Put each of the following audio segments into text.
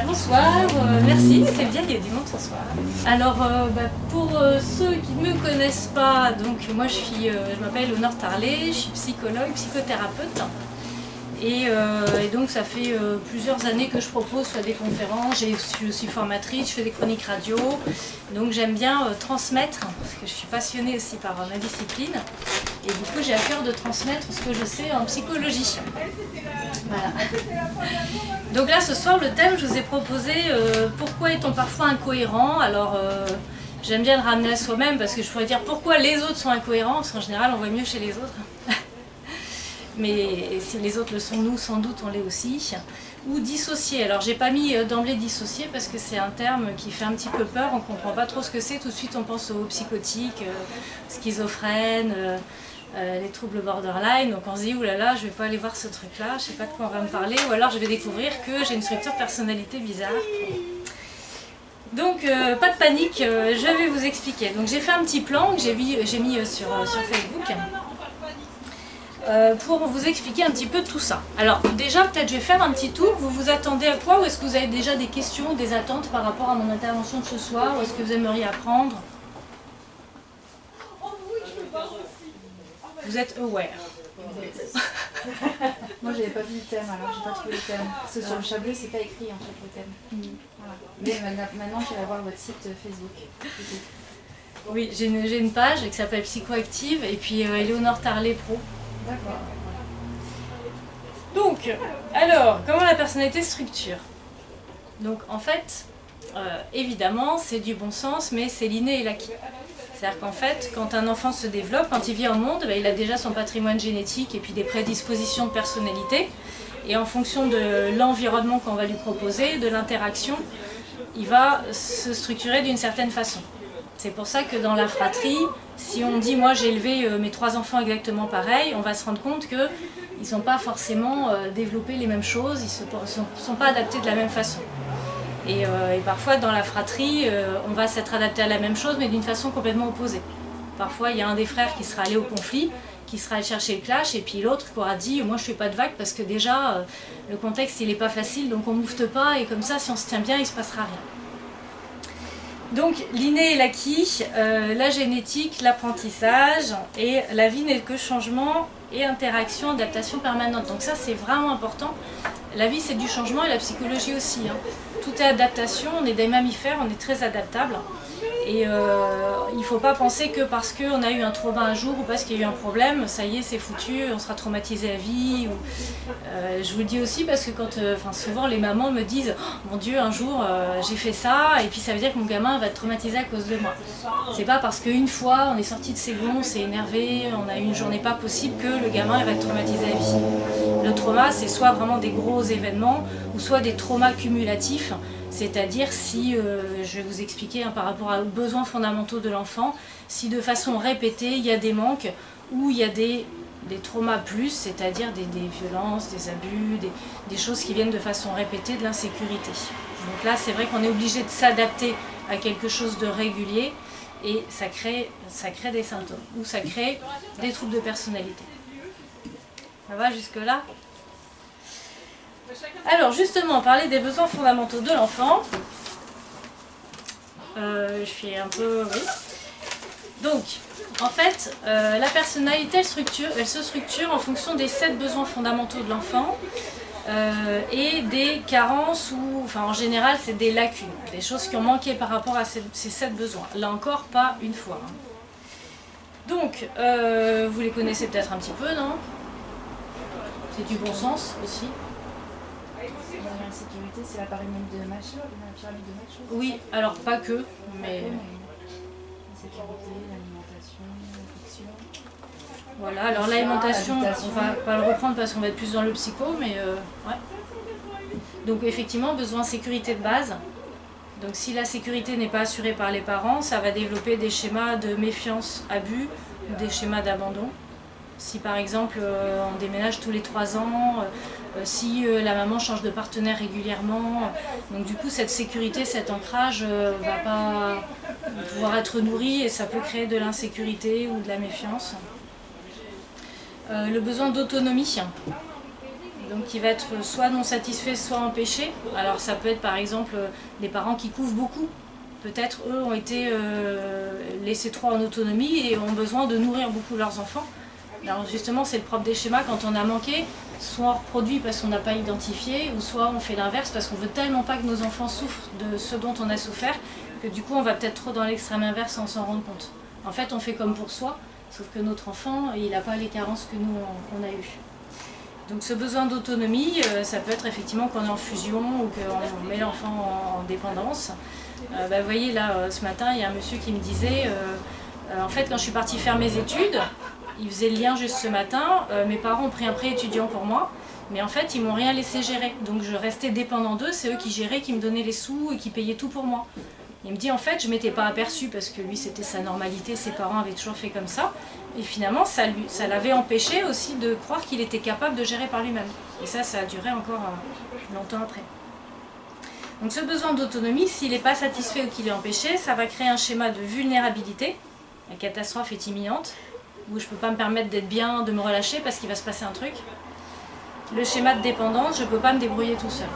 Bonsoir, merci, c'est bien, il y a du monde ce soir. Alors, pour ceux qui ne me connaissent pas, donc moi je m'appelle Léonore Tarlet, je suis psychologue, psychothérapeute. Et donc ça fait plusieurs années que je propose soit des conférences, je suis formatrice, je fais des chroniques radio. Donc j'aime bien transmettre, parce que je suis passionnée aussi par ma discipline. Et du coup j'ai à cœur de transmettre ce que je sais en psychologie. Voilà. Donc là ce soir le thème, je vous ai proposé pourquoi est-on parfois incohérent. Alors j'aime bien le ramener à soi-même parce que je pourrais dire pourquoi les autres sont incohérents, parce qu'en général on voit mieux chez les autres. Mais si les autres le sont, nous, sans doute, on l'est aussi. Ou dissocier. Alors, j'ai pas mis d'emblée dissocier parce que c'est un terme qui fait un petit peu peur, on comprend pas trop ce que c'est. Tout de suite, on pense aux psychotiques, schizophrènes, les troubles borderline. Donc, on se dit, oulala, je vais pas aller voir ce truc-là, je sais pas de quoi on va me parler. Ou alors, je vais découvrir que j'ai une structure personnalité bizarre. Donc, pas de panique, je vais vous expliquer. Donc, j'ai fait un petit plan que j'ai mis sur Facebook. Pour vous expliquer un petit peu tout ça. Alors déjà peut-être je vais faire un petit tour, vous vous attendez à quoi ou est-ce que vous avez déjà des questions, des attentes par rapport à mon intervention de ce soir ou est-ce que vous aimeriez apprendre? Vous êtes aware. Moi j'avais pas vu le thème alors j'ai pas trouvé le thème. Parce que sur le chablé c'est pas écrit en fait le thème. Voilà. Mais maintenant j'irai voir votre site Facebook. Oui, j'ai une page qui s'appelle Psychoactive et puis Léonore Tarlet Pro. D'accord. Donc, alors, comment la personnalité structure? Donc, en fait, évidemment, c'est du bon sens, mais c'est l'inné et l'acquis. C'est-à-dire qu'en fait, quand un enfant se développe, quand il vient au monde, il a déjà son patrimoine génétique et puis des prédispositions de personnalité. Et en fonction de l'environnement qu'on va lui proposer, de l'interaction, il va se structurer d'une certaine façon. C'est pour ça que dans la fratrie, si on dit « moi j'ai élevé mes 3 enfants exactement pareil », on va se rendre compte qu'ils ne sont pas forcément développés les mêmes choses, ils ne sont pas adaptés de la même façon. Et parfois dans la fratrie, on va s'être adapté à la même chose mais d'une façon complètement opposée. Parfois il y a un des frères qui sera allé au conflit, qui sera allé chercher le clash, et puis l'autre qui aura dit « moi je ne fais pas de vagues parce que déjà le contexte il n'est pas facile donc on ne moufte pas et comme ça si on se tient bien il ne se passera rien ». Donc l'inné et l'acquis, la génétique, l'apprentissage et la vie n'est que changement et interaction, adaptation permanente. Donc ça c'est vraiment important. La vie c'est du changement et la psychologie aussi. Tout est adaptation, on est des mammifères, on est très adaptables. Et il ne faut pas penser que parce qu'on a eu un trauma un jour ou parce qu'il y a eu un problème, ça y est, c'est foutu, on sera traumatisé à vie. Je vous le dis aussi parce que souvent les mamans me disent oh, « mon Dieu, un jour j'ai fait ça et puis ça veut dire que mon gamin va être traumatisé à cause de moi ». C'est pas parce qu'une fois on est sorti de ses gonds, on s'est énervé, on a eu une journée pas possible que le gamin va être traumatisé à vie. Le trauma, c'est soit vraiment des gros événements ou soit des traumas cumulatifs. C'est-à-dire si, je vais vous expliquer par rapport aux besoins fondamentaux de l'enfant, si de façon répétée il y a des manques ou il y a des traumas plus, c'est-à-dire des violences, des abus, des choses qui viennent de façon répétée, de l'insécurité. Donc là c'est vrai qu'on est obligé de s'adapter à quelque chose de régulier et ça crée des symptômes ou ça crée des troubles de personnalité. Ça va jusque-là ? Alors justement, parler des besoins fondamentaux de l'enfant. Je suis un peu... Oui. Donc, en fait, la personnalité, elle se structure en fonction des 7 besoins fondamentaux de l'enfant et des carences ou, en général, c'est des lacunes, des choses qui ont manqué par rapport à ces 7 besoins. Là encore, pas une fois. Donc, vous les connaissez peut-être un petit peu, non? C'est du bon sens aussi. La sécurité, c'est la pyramide de Maslow, Oui, alors pas que, mais... La sécurité, l'alimentation, l'affection... Voilà, alors l'alimentation, on va pas le reprendre parce qu'on va être plus dans le psycho, mais ouais. Donc effectivement, besoin de sécurité de base. Donc si la sécurité n'est pas assurée par les parents, ça va développer des schémas de méfiance, abus, ou des schémas d'abandon. Si par exemple on déménage tous les 3 ans, si la maman change de partenaire régulièrement, donc du coup cette sécurité, cet ancrage va pas pouvoir être nourri et ça peut créer de l'insécurité ou de la méfiance. Le besoin d'autonomie. donc qui va être soit non satisfait, soit empêché. Alors ça peut être par exemple des parents qui couvent beaucoup. Peut-être eux ont été laissés trop en autonomie et ont besoin de nourrir beaucoup leurs enfants. Alors justement c'est le propre des schémas, quand on a manqué, soit on reproduit parce qu'on n'a pas identifié, ou soit on fait l'inverse parce qu'on veut tellement pas que nos enfants souffrent de ce dont on a souffert, que du coup on va peut-être trop dans l'extrême inverse sans s'en rendre compte. En fait on fait comme pour soi, sauf que notre enfant il n'a pas les carences que nous on a eues. Donc ce besoin d'autonomie, ça peut être effectivement qu'on est en fusion ou qu'on met l'enfant en dépendance. Vous voyez là, ce matin, il y a un monsieur qui me disait, en fait quand je suis partie faire mes études, il faisait le lien juste ce matin, mes parents ont pris un prêt étudiant pour moi, mais en fait ils m'ont rien laissé gérer. Donc je restais dépendant d'eux, c'est eux qui géraient, qui me donnaient les sous et qui payaient tout pour moi. Il me dit en fait je m'étais pas aperçue parce que lui c'était sa normalité, ses parents avaient toujours fait comme ça. Et finalement ça l'avait empêché aussi de croire qu'il était capable de gérer par lui-même. Et ça a duré encore longtemps après. Donc ce besoin d'autonomie, s'il n'est pas satisfait ou qu'il est empêché, ça va créer un schéma de vulnérabilité. La catastrophe est imminente, où je ne peux pas me permettre d'être bien, de me relâcher parce qu'il va se passer un truc. Le schéma de dépendance, je ne peux pas me débrouiller tout seul.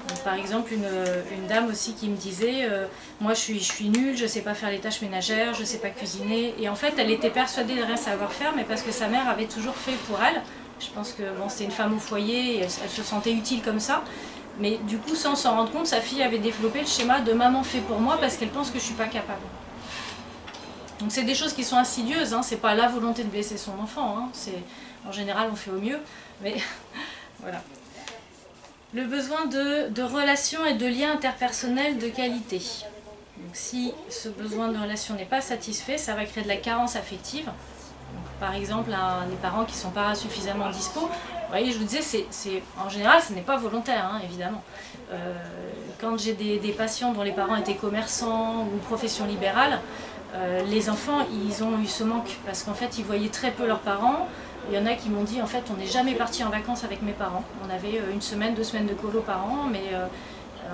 Donc, par exemple, une dame aussi qui me disait moi je suis nulle, je ne sais pas faire les tâches ménagères, je ne sais pas cuisiner. Et en fait, elle était persuadée de rien savoir faire, mais parce que sa mère avait toujours fait pour elle. Je pense que bon, c'était une femme au foyer, et elle se sentait utile comme ça. Mais du coup, sans s'en rendre compte, sa fille avait développé le schéma de maman fait pour moi parce qu'elle pense que je ne suis pas capable. Donc c'est des choses qui sont insidieuses, hein. C'est pas la volonté de blesser son enfant, hein. En général on fait au mieux, mais voilà. Le besoin de relations et de liens interpersonnels de qualité. Donc si ce besoin de relation n'est pas satisfait, ça va créer de la carence affective. Donc, par exemple, des parents qui ne sont pas suffisamment dispo. Vous voyez, je vous disais, en général, ce n'est pas volontaire, hein, évidemment. Quand j'ai des patients dont les parents étaient commerçants ou profession libérale, les enfants, ils ont eu ce manque parce qu'en fait, ils voyaient très peu leurs parents. Il y en a qui m'ont dit, en fait, on n'est jamais parti en vacances avec mes parents. On avait 1 semaine, 2 semaines de colo par an, mais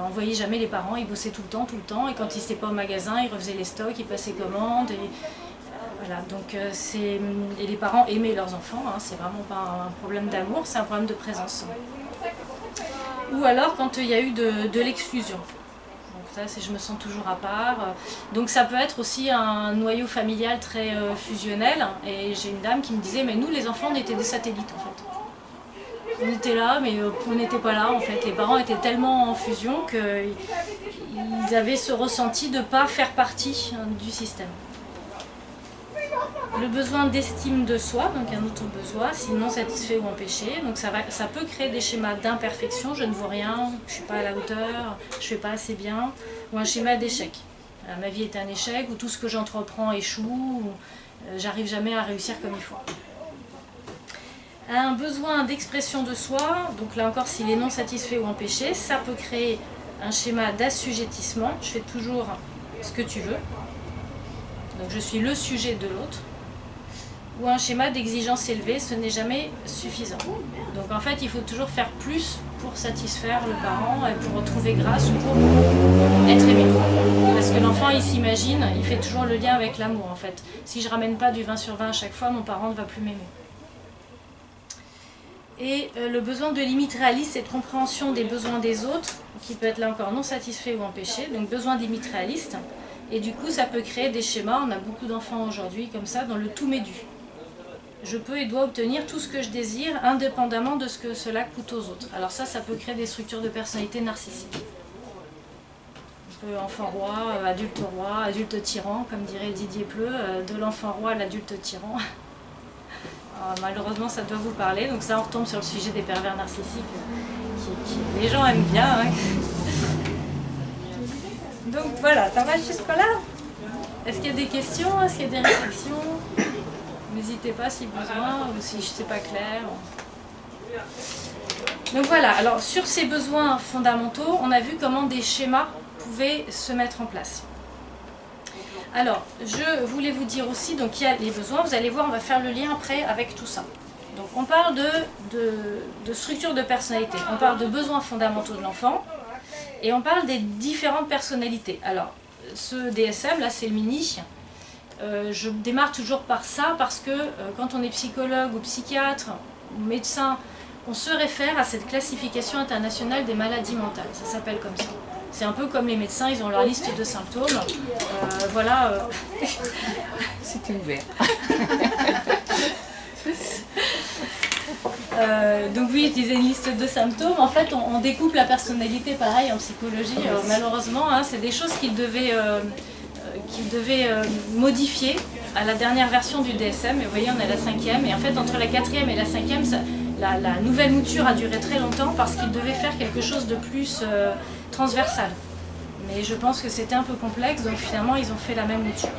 on ne voyait jamais les parents. Ils bossaient tout le temps. Et quand ils n'étaient pas au magasin, ils refaisaient les stocks, ils passaient commande. Voilà, donc et les parents aimaient leurs enfants, hein, c'est vraiment pas un problème d'amour, c'est un problème de présence. Ou alors quand il y a eu de l'exclusion. Donc ça, c'est je me sens toujours à part. Donc ça peut être aussi un noyau familial très fusionnel. Et j'ai une dame qui me disait, mais nous les enfants on était des satellites en fait. On était là, mais on n'était pas là en fait. Les parents étaient tellement en fusion qu'ils avaient ce ressenti de ne pas faire partie du système. Le besoin d'estime de soi, donc un autre besoin, sinon satisfait ou empêché. Donc ça peut créer des schémas d'imperfection, je ne vaux rien, je ne suis pas à la hauteur, je ne fais pas assez bien, ou un schéma d'échec. Ma vie est un échec, ou tout ce que j'entreprends échoue, ou j'arrive jamais à réussir comme il faut. Un besoin d'expression de soi, donc là encore s'il est non satisfait ou empêché, ça peut créer un schéma d'assujettissement, je fais toujours ce que tu veux. Donc je suis le sujet de l'autre, ou un schéma d'exigence élevée, ce n'est jamais suffisant. Donc en fait, il faut toujours faire plus pour satisfaire le parent, et pour retrouver grâce ou pour être aimé. Parce que l'enfant, il s'imagine, il fait toujours le lien avec l'amour en fait. Si je ramène pas du 20 sur 20 à chaque fois, mon parent ne va plus m'aimer. Et le besoin de limites réalistes et de compréhension des besoins des autres, qui peut être là encore non satisfait ou empêché, donc besoin de limites réalistes. Et du coup, ça peut créer des schémas, on a beaucoup d'enfants aujourd'hui comme ça, dans le tout m'est dû. Je peux et dois obtenir tout ce que je désire, indépendamment de ce que cela coûte aux autres. Alors ça peut créer des structures de personnalité narcissiques. Un peu enfant roi, adulte tyran, comme dirait Didier Pleu, de l'enfant roi à l'adulte tyran. Alors, malheureusement, ça doit vous parler, donc ça on retombe sur le sujet des pervers narcissiques, qui les gens aiment bien. Hein. Donc voilà, ça va jusque-là? Est-ce qu'il y a des questions? Est-ce qu'il y a des réflexions? N'hésitez pas si besoin, ou si je ne sais pas clair. Donc voilà, alors sur ces besoins fondamentaux, on a vu comment des schémas pouvaient se mettre en place. Alors, je voulais vous dire aussi, donc il y a les besoins, vous allez voir, on va faire le lien après avec tout ça. Donc on parle de structure de personnalité, on parle de besoins fondamentaux de l'enfant, et on parle des différentes personnalités. Alors, ce DSM, là c'est le mini, je démarre toujours par ça parce que quand on est psychologue ou psychiatre ou médecin, on se réfère à cette classification internationale des maladies mentales. Ça s'appelle comme ça. C'est un peu comme les médecins, ils ont leur liste de symptômes. Voilà. C'était ouvert. Donc oui, je disais une liste de symptômes. En fait, on découpe la personnalité pareil en psychologie. Malheureusement, hein, c'est des choses qu'ils devaient modifier à la dernière version du DSM. Et vous voyez, on est à la 5e. Et en fait, entre la 4e et la 5e, la nouvelle mouture a duré très longtemps parce qu'ils devaient faire quelque chose de plus transversal. Mais je pense que c'était un peu complexe, donc finalement, ils ont fait la même mouture.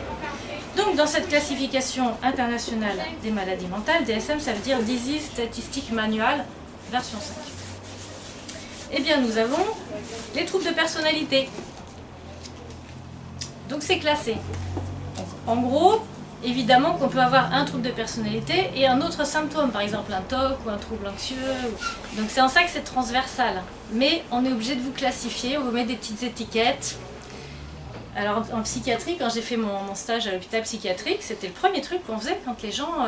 Donc, dans cette classification internationale des maladies mentales, DSM, ça veut dire Disease Statistic Manual, version 5. Eh bien, nous avons les troubles de personnalité. Donc, c'est classé. En gros, évidemment qu'on peut avoir un trouble de personnalité et un autre symptôme, par exemple un TOC ou un trouble anxieux. Donc, c'est en ça que c'est transversal. Mais on est obligé de vous classifier, on vous met des petites étiquettes. Alors en psychiatrie, quand j'ai fait mon stage à l'hôpital psychiatrique, c'était le premier truc qu'on faisait quand les gens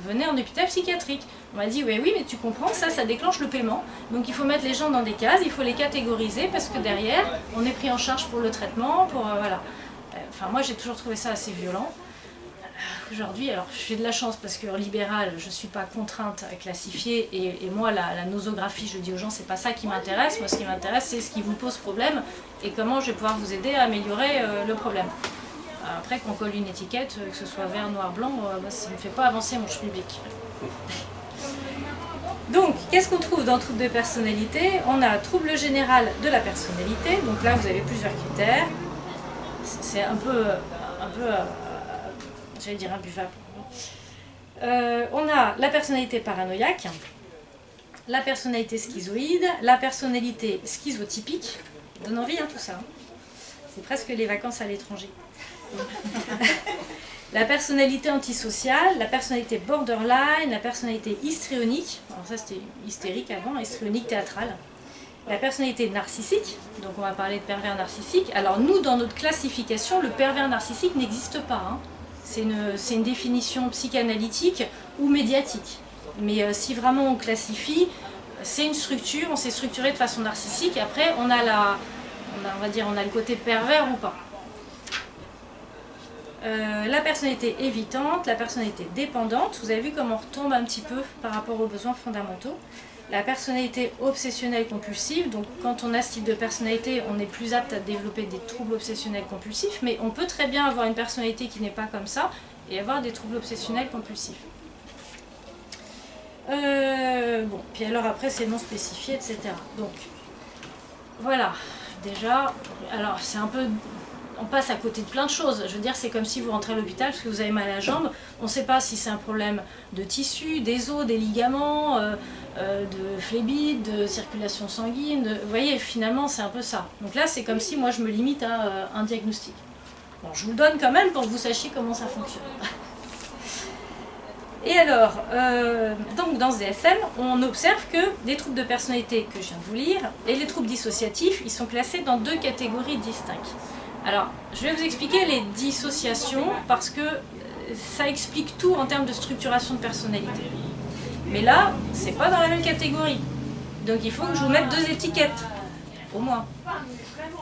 venaient en hôpital psychiatrique. On m'a dit oui, mais tu comprends, ça déclenche le paiement. Donc il faut mettre les gens dans des cases, il faut les catégoriser parce que derrière, on est pris en charge pour le traitement, pour voilà. Enfin moi j'ai toujours trouvé ça assez violent. Aujourd'hui, alors j'ai de la chance parce qu'en libéral, je ne suis pas contrainte à classifier et moi, la nosographie, je dis aux gens, c'est pas ça qui m'intéresse. Moi, ce qui m'intéresse, c'est ce qui vous pose problème et comment je vais pouvoir vous aider à améliorer le problème. Après, qu'on colle une étiquette, que ce soit vert, noir, blanc, ça ne me fait pas avancer mon public. Donc, qu'est-ce qu'on trouve dans le trouble de personnalité? On a trouble général de la personnalité. Donc là, vous avez plusieurs critères. C'est un peu j'allais dire imbuvable. On a la personnalité paranoïaque, la personnalité schizoïde, la personnalité schizotypique. Ça donne envie, hein, tout ça. C'est presque les vacances à l'étranger. La personnalité antisociale, la personnalité borderline, la personnalité histrionique. Alors ça c'était hystérique avant, histrionique théâtrale. La personnalité narcissique, donc on va parler de pervers narcissique. Alors nous, dans notre classification, le pervers narcissique n'existe pas, hein. C'est une définition psychanalytique ou médiatique. Mais si vraiment on classifie, c'est une structure, on s'est structuré de façon narcissique. Après, on a le côté pervers ou pas. La personnalité évitante, la personnalité dépendante. Vous avez vu comment on retombe un petit peu par rapport aux besoins fondamentaux. La personnalité obsessionnelle compulsive, donc quand on a ce type de personnalité, on est plus apte à développer des troubles obsessionnels compulsifs, mais on peut très bien avoir une personnalité qui n'est pas comme ça et avoir des troubles obsessionnels compulsifs. Bon, puis alors après c'est non spécifié, etc. Donc, voilà, déjà, alors c'est un peu... On passe à côté de plein de choses. Je veux dire, c'est comme si vous rentrez à l'hôpital parce que vous avez mal à la jambe. On ne sait pas si c'est un problème de tissu, des os, des ligaments, de phlébite, de circulation sanguine. Vous voyez, finalement, c'est un peu ça. Donc là, c'est comme si moi, je me limite à un diagnostic. Bon, je vous le donne quand même pour que vous sachiez comment ça fonctionne. Et alors, donc dans ce DSM, on observe que les troubles de personnalité que je viens de vous lire et les troubles dissociatifs, ils sont classés dans deux catégories distinctes. Alors, je vais vous expliquer les dissociations parce que ça explique tout en termes de structuration de personnalité. Mais là, c'est pas dans la même catégorie. Donc il faut que je vous mette deux étiquettes, au moins.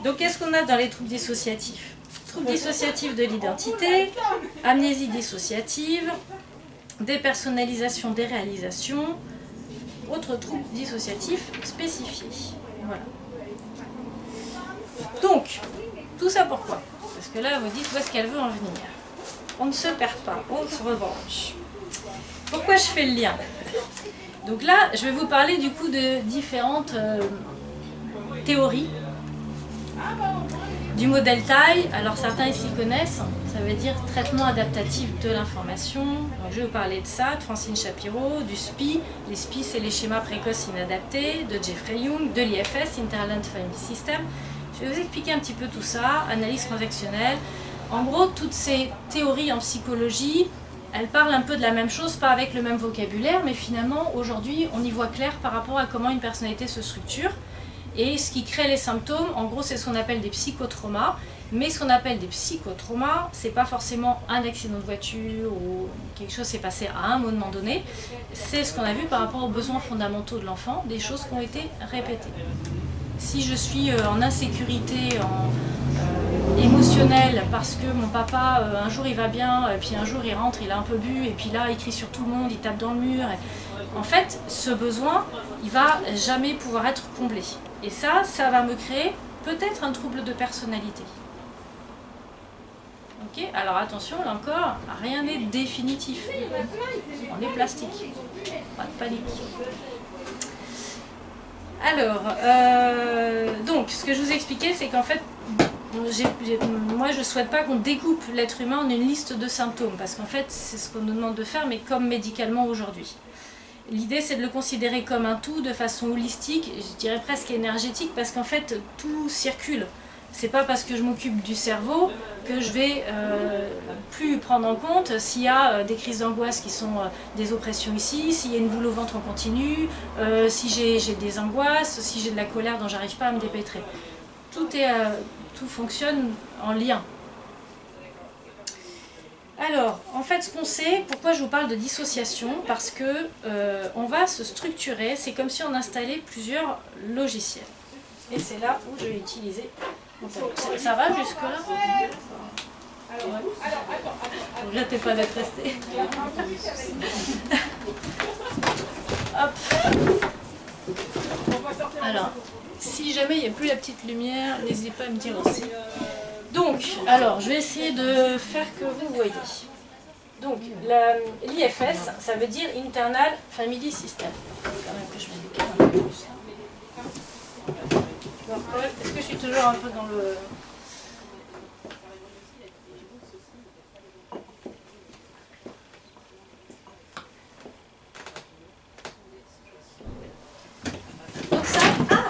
Donc qu'est-ce qu'on a dans les troubles dissociatifs? Troubles dissociatifs de l'identité, amnésie dissociative, dépersonnalisation des réalisations, autres troubles dissociatifs spécifiés. Voilà. Donc, tout ça pourquoi? Parce que là, vous dites où est-ce qu'elle veut en venir. On ne se perd pas, on se revanche. Pourquoi je fais le lien? Donc là, je vais vous parler du coup de différentes théories du modèle TAI. Alors certains ici connaissent, ça veut dire traitement adaptatif de l'information. Je vais vous parler de ça, de Francine Shapiro, du SPI. Les SPI, c'est les schémas précoces inadaptés, de Jeffrey Young, de l'IFS, Interland Family System. Je vais vous expliquer un petit peu tout ça, analyse transactionnelle. En gros, toutes ces théories en psychologie, elles parlent un peu de la même chose, pas avec le même vocabulaire, mais finalement, aujourd'hui, on y voit clair par rapport à comment une personnalité se structure. Et ce qui crée les symptômes, en gros, c'est ce qu'on appelle des psychotraumas. Mais ce qu'on appelle des psychotraumas, c'est pas forcément un accident de voiture ou quelque chose s'est passé à un moment donné. C'est ce qu'on a vu par rapport aux besoins fondamentaux de l'enfant, des choses qui ont été répétées. Si je suis en insécurité émotionnelle parce que mon papa, un jour il va bien, et puis un jour il rentre, il a un peu bu, et puis là il crie sur tout le monde, il tape dans le mur. En fait, ce besoin, il va jamais pouvoir être comblé. Et ça va me créer peut-être un trouble de personnalité. Ok, alors attention, là encore, rien n'est définitif. On est plastique. Pas de panique. Alors, donc, ce que je vous expliquais, c'est qu'en fait, moi je ne souhaite pas qu'on découpe l'être humain en une liste de symptômes, parce qu'en fait, c'est ce qu'on nous demande de faire, mais comme médicalement aujourd'hui. L'idée, c'est de le considérer comme un tout, de façon holistique, je dirais presque énergétique, parce qu'en fait, tout circule. C'est pas parce que je m'occupe du cerveau que je vais plus prendre en compte s'il y a des crises d'angoisse qui sont des oppressions ici, s'il y a une boule au ventre en continu, si j'ai des angoisses, si j'ai de la colère dont j'arrive pas à me dépêtrer. Tout fonctionne en lien. Alors, en fait, ce qu'on sait, pourquoi je vous parle de dissociation, parce que on va se structurer, c'est comme si on installait plusieurs logiciels. Et c'est là où je vais utiliser. Ça va jusque-là? Ne regrettez pas d'être resté. Hop. Alors, si jamais il n'y a plus la petite lumière, n'hésitez pas à me dire aussi. Donc, alors, je vais essayer de faire que vous voyez. Donc, l'IFS, ça veut dire Internal Family System. Il faut quand même que je me décale un peu plus. Est-ce que je suis toujours un peu dans le... Donc ça... Ah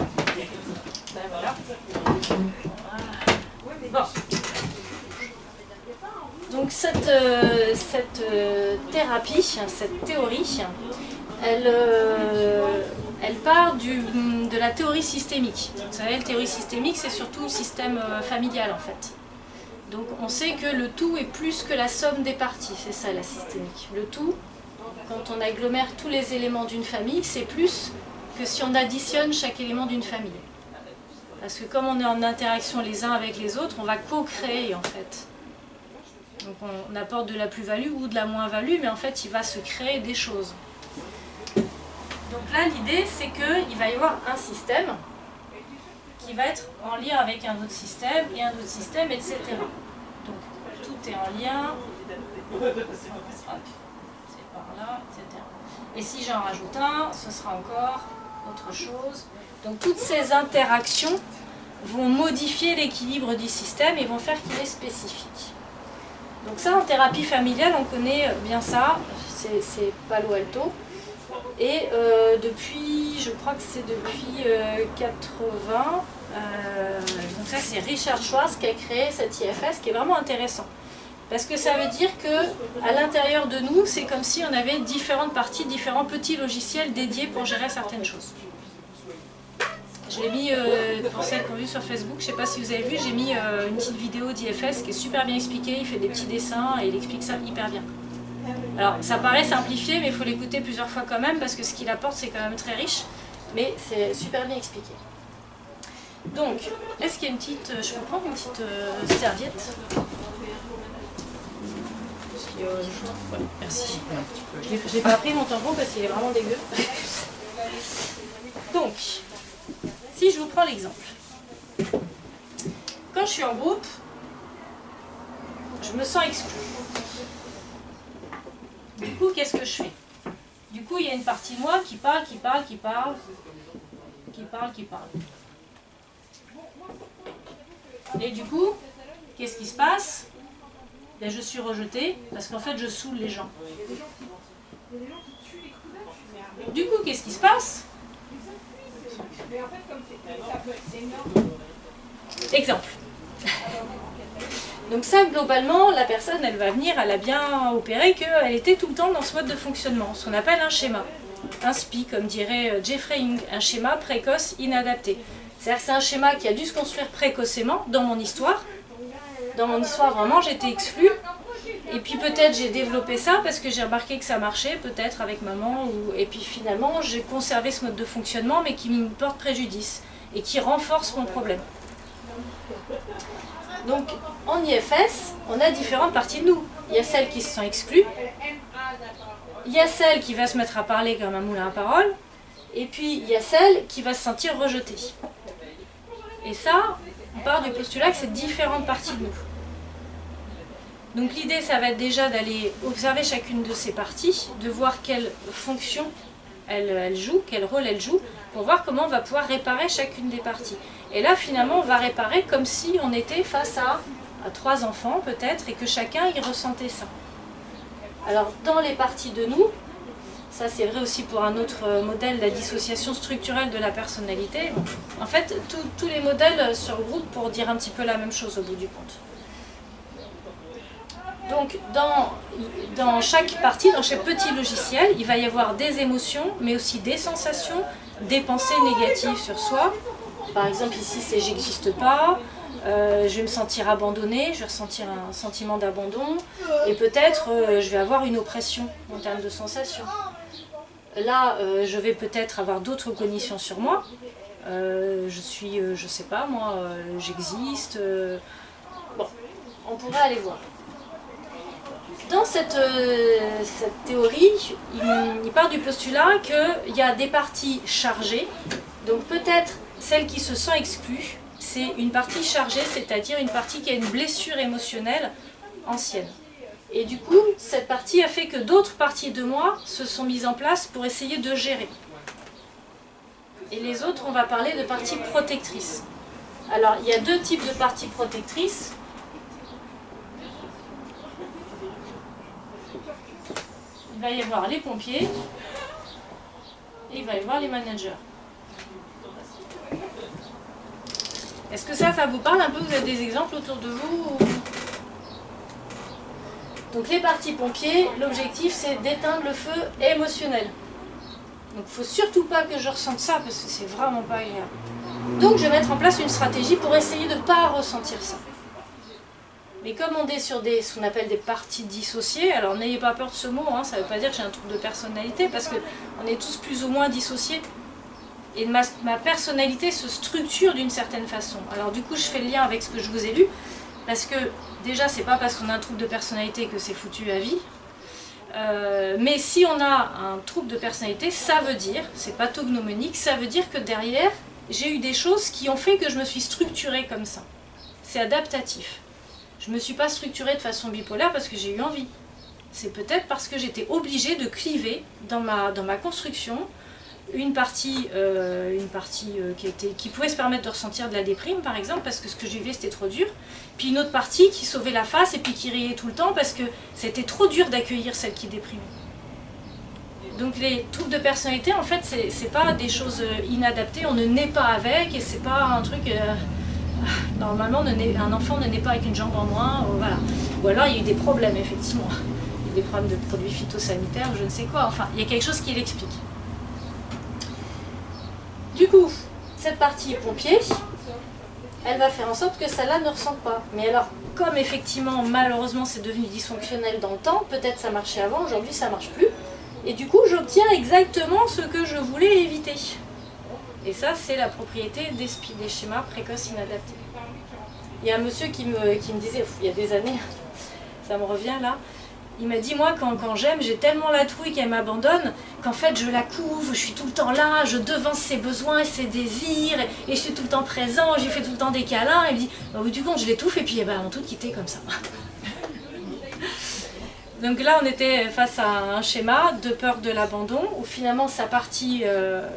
ben voilà. Bon. Donc cette thérapie, cette théorie, elle part de la théorie systémique. Vous savez, la théorie systémique, c'est surtout le système familial en fait. Donc on sait que le tout est plus que la somme des parties, c'est ça la systémique. Le tout, quand on agglomère tous les éléments d'une famille, c'est plus que si on additionne chaque élément d'une famille. Parce que comme on est en interaction les uns avec les autres, on va co-créer en fait. Donc on apporte de la plus-value ou de la moins-value, mais en fait il va se créer des choses. Donc là, l'idée, c'est qu'il va y avoir un système qui va être en lien avec un autre système, et un autre système, etc. Donc, tout est en lien. C'est par là, etc. Et si j'en rajoute un, ce sera encore autre chose. Donc, toutes ces interactions vont modifier l'équilibre du système et vont faire qu'il est spécifique. Donc ça, en thérapie familiale, on connaît bien ça. C'est Palo Alto. Et depuis, je crois que c'est depuis 80, donc ça c'est Richard Schwartz qui a créé cet IFS, qui est vraiment intéressant. Parce que ça veut dire qu'à l'intérieur de nous, c'est comme si on avait différentes parties, différents petits logiciels dédiés pour gérer certaines choses. Je l'ai mis, pour celles qui ont vu sur Facebook, je ne sais pas si vous avez vu, j'ai mis une petite vidéo d'IFS qui est super bien expliquée, il fait des petits dessins et il explique ça hyper bien. Alors, ça paraît simplifié, mais il faut l'écouter plusieurs fois quand même, parce que ce qu'il apporte, c'est quand même très riche, mais c'est super bien expliqué. Donc, est-ce qu'il y a une petite... je peux prendre une petite serviette? Ouais, merci. Je n'ai pas pris mon tampon parce qu'il est vraiment dégueu. Donc, si je vous prends l'exemple. Quand je suis en groupe, je me sens exclue. Du coup, qu'est-ce que je fais? Du coup, il y a une partie de moi qui parle. Et du coup, qu'est-ce qui se passe? Ben, je suis rejetée parce qu'en fait, je saoule les gens. Du coup, qu'est-ce qui se passe? Exemple. Donc ça, globalement, la personne, elle va venir, elle a bien opéré qu'elle était tout le temps dans ce mode de fonctionnement, ce qu'on appelle un schéma. Un SPI, comme dirait Jeffrey Young, un schéma précoce inadapté. C'est-à-dire que c'est un schéma qui a dû se construire précocement dans mon histoire, Dans mon histoire, vraiment, j'étais exclue. Et puis peut-être j'ai développé ça parce que j'ai remarqué que ça marchait, peut-être avec maman. Et puis finalement, j'ai conservé ce mode de fonctionnement, mais qui me porte préjudice et qui renforce mon problème. Donc, en IFS, on a différentes parties de nous. Il y a celle qui se sent exclue. Il y a celle qui va se mettre à parler comme un moulin à parole. Et puis, il y a celle qui va se sentir rejetée. Et ça, on part du postulat que c'est différentes parties de nous. Donc l'idée, ça va être déjà d'aller observer chacune de ces parties, de voir quelle fonction elle joue, quel rôle elle joue, pour voir comment on va pouvoir réparer chacune des parties. Et là, finalement, on va réparer comme si on était face à 3 enfants, peut-être, et que chacun y ressentait ça. Alors, dans les parties de nous, ça c'est vrai aussi pour un autre modèle, la dissociation structurelle de la personnalité. En fait, tous les modèles se regroupent pour dire un petit peu la même chose au bout du compte. Donc, dans chaque partie, dans chaque petit logiciel, il va y avoir des émotions, mais aussi des sensations, des pensées négatives sur soi. Par exemple, ici, c'est « j'existe pas », je vais me sentir abandonnée, je vais ressentir un sentiment d'abandon, et peut-être je vais avoir une oppression en termes de sensations. Là, je vais peut-être avoir d'autres cognitions sur moi. Je sais pas, moi, j'existe. Bon, on pourrait aller voir. Dans cette théorie, il part du postulat qu'il y a des parties chargées. Donc peut-être celle qui se sent exclue, c'est une partie chargée, c'est-à-dire une partie qui a une blessure émotionnelle ancienne. Et du coup, cette partie a fait que d'autres parties de moi se sont mises en place pour essayer de gérer. Et les autres, on va parler de parties protectrices. Alors, il y a 2 types de parties protectrices. Il va y avoir les pompiers et il va y avoir les managers. Est-ce que ça vous parle un peu? Vous avez des exemples autour de vous? Donc les parties pompiers, l'objectif c'est d'éteindre le feu émotionnel. Donc il ne faut surtout pas que je ressente ça parce que c'est vraiment pas agréable. Donc je vais mettre en place une stratégie pour essayer de ne pas ressentir ça. Mais comme on est sur ce qu'on appelle des parties dissociées, alors n'ayez pas peur de ce mot, hein, ça ne veut pas dire que j'ai un trouble de personnalité, parce qu'on est tous plus ou moins dissociés. Et ma personnalité se structure d'une certaine façon. Alors du coup, je fais le lien avec ce que je vous ai lu, parce que déjà, c'est pas parce qu'on a un trouble de personnalité que c'est foutu à vie. Mais si on a un trouble de personnalité, ça veut dire, c'est pathognomonique, ça veut dire que derrière, j'ai eu des choses qui ont fait que je me suis structurée comme ça. C'est adaptatif. Je ne me suis pas structurée de façon bipolaire parce que j'ai eu envie. C'est peut-être parce que j'étais obligée de cliver dans ma construction une partie qui pouvait se permettre de ressentir de la déprime, par exemple, parce que ce que j'ai vu c'était trop dur. Puis une autre partie qui sauvait la face et puis qui riait tout le temps parce que c'était trop dur d'accueillir celle qui déprimait. Donc les troubles de personnalité, en fait, c'est pas des choses inadaptées, on ne naît pas avec, et c'est pas un truc... Normalement, un enfant ne naît pas avec une jambe en moins, voilà. Ou alors il y a eu des problèmes, effectivement. Il y a eu des problèmes de produits phytosanitaires, ou je ne sais quoi. Enfin, il y a quelque chose qui l'explique. Du coup, cette partie pompier, elle va faire en sorte que celle-là ne ressente pas. Mais alors, comme effectivement, malheureusement, c'est devenu dysfonctionnel dans le temps, peut-être ça marchait avant, aujourd'hui ça ne marche plus. Et du coup, j'obtiens exactement ce que je voulais éviter. Et ça, c'est la propriété des schémas précoces inadaptés. Il y a un monsieur qui me disait, il y a des années, ça me revient là, il m'a dit, moi, quand j'aime, j'ai tellement la trouille qu'elle m'abandonne, qu'en fait, je la couve, je suis tout le temps là, je devance ses besoins et ses désirs, et je suis tout le temps présent, je lui fais tout le temps des câlins, et il me dit, au bout du compte, je l'étouffe, et puis eh ben, on tout quitté comme ça. Donc là, on était face à un schéma de peur de l'abandon, où finalement sa partie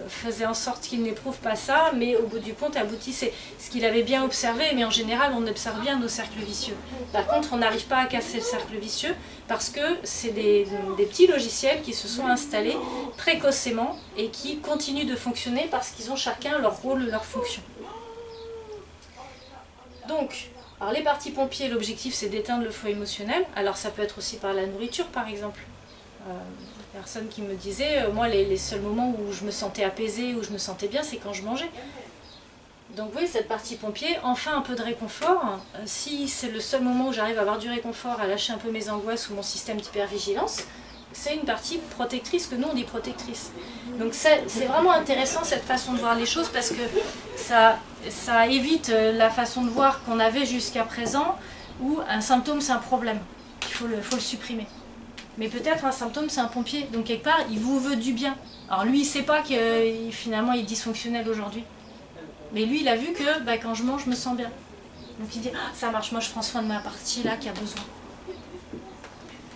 faisait en sorte qu'il n'éprouve pas ça, mais au bout du compte aboutissait ce qu'il avait bien observé, mais en général on observe bien nos cercles vicieux. Par contre, on n'arrive pas à casser le cercle vicieux, parce que c'est des petits logiciels qui se sont installés précocement et qui continuent de fonctionner parce qu'ils ont chacun leur rôle, leur fonction. Donc, alors les parties pompiers, l'objectif c'est d'éteindre le feu émotionnel. Alors ça peut être aussi par la nourriture par exemple. Personne qui me disait, moi les seuls moments où je me sentais apaisée, où je me sentais bien, c'est quand je mangeais. Donc oui, cette partie pompier, enfin un peu de réconfort. Si c'est le seul moment où j'arrive à avoir du réconfort, à lâcher un peu mes angoisses ou mon système d'hypervigilance, c'est une partie protectrice que nous on dit protectrice. Donc c'est vraiment intéressant cette façon de voir les choses parce que ça évite la façon de voir qu'on avait jusqu'à présent où un symptôme c'est un problème, il faut le supprimer. Mais peut-être un symptôme c'est un pompier, donc quelque part il vous veut du bien. Alors lui il ne sait pas que finalement il est dysfonctionnel aujourd'hui. Mais lui, il a vu que quand je mange, je me sens bien. Donc il dit, ah, ça marche, moi je prends soin de ma partie là qui a besoin.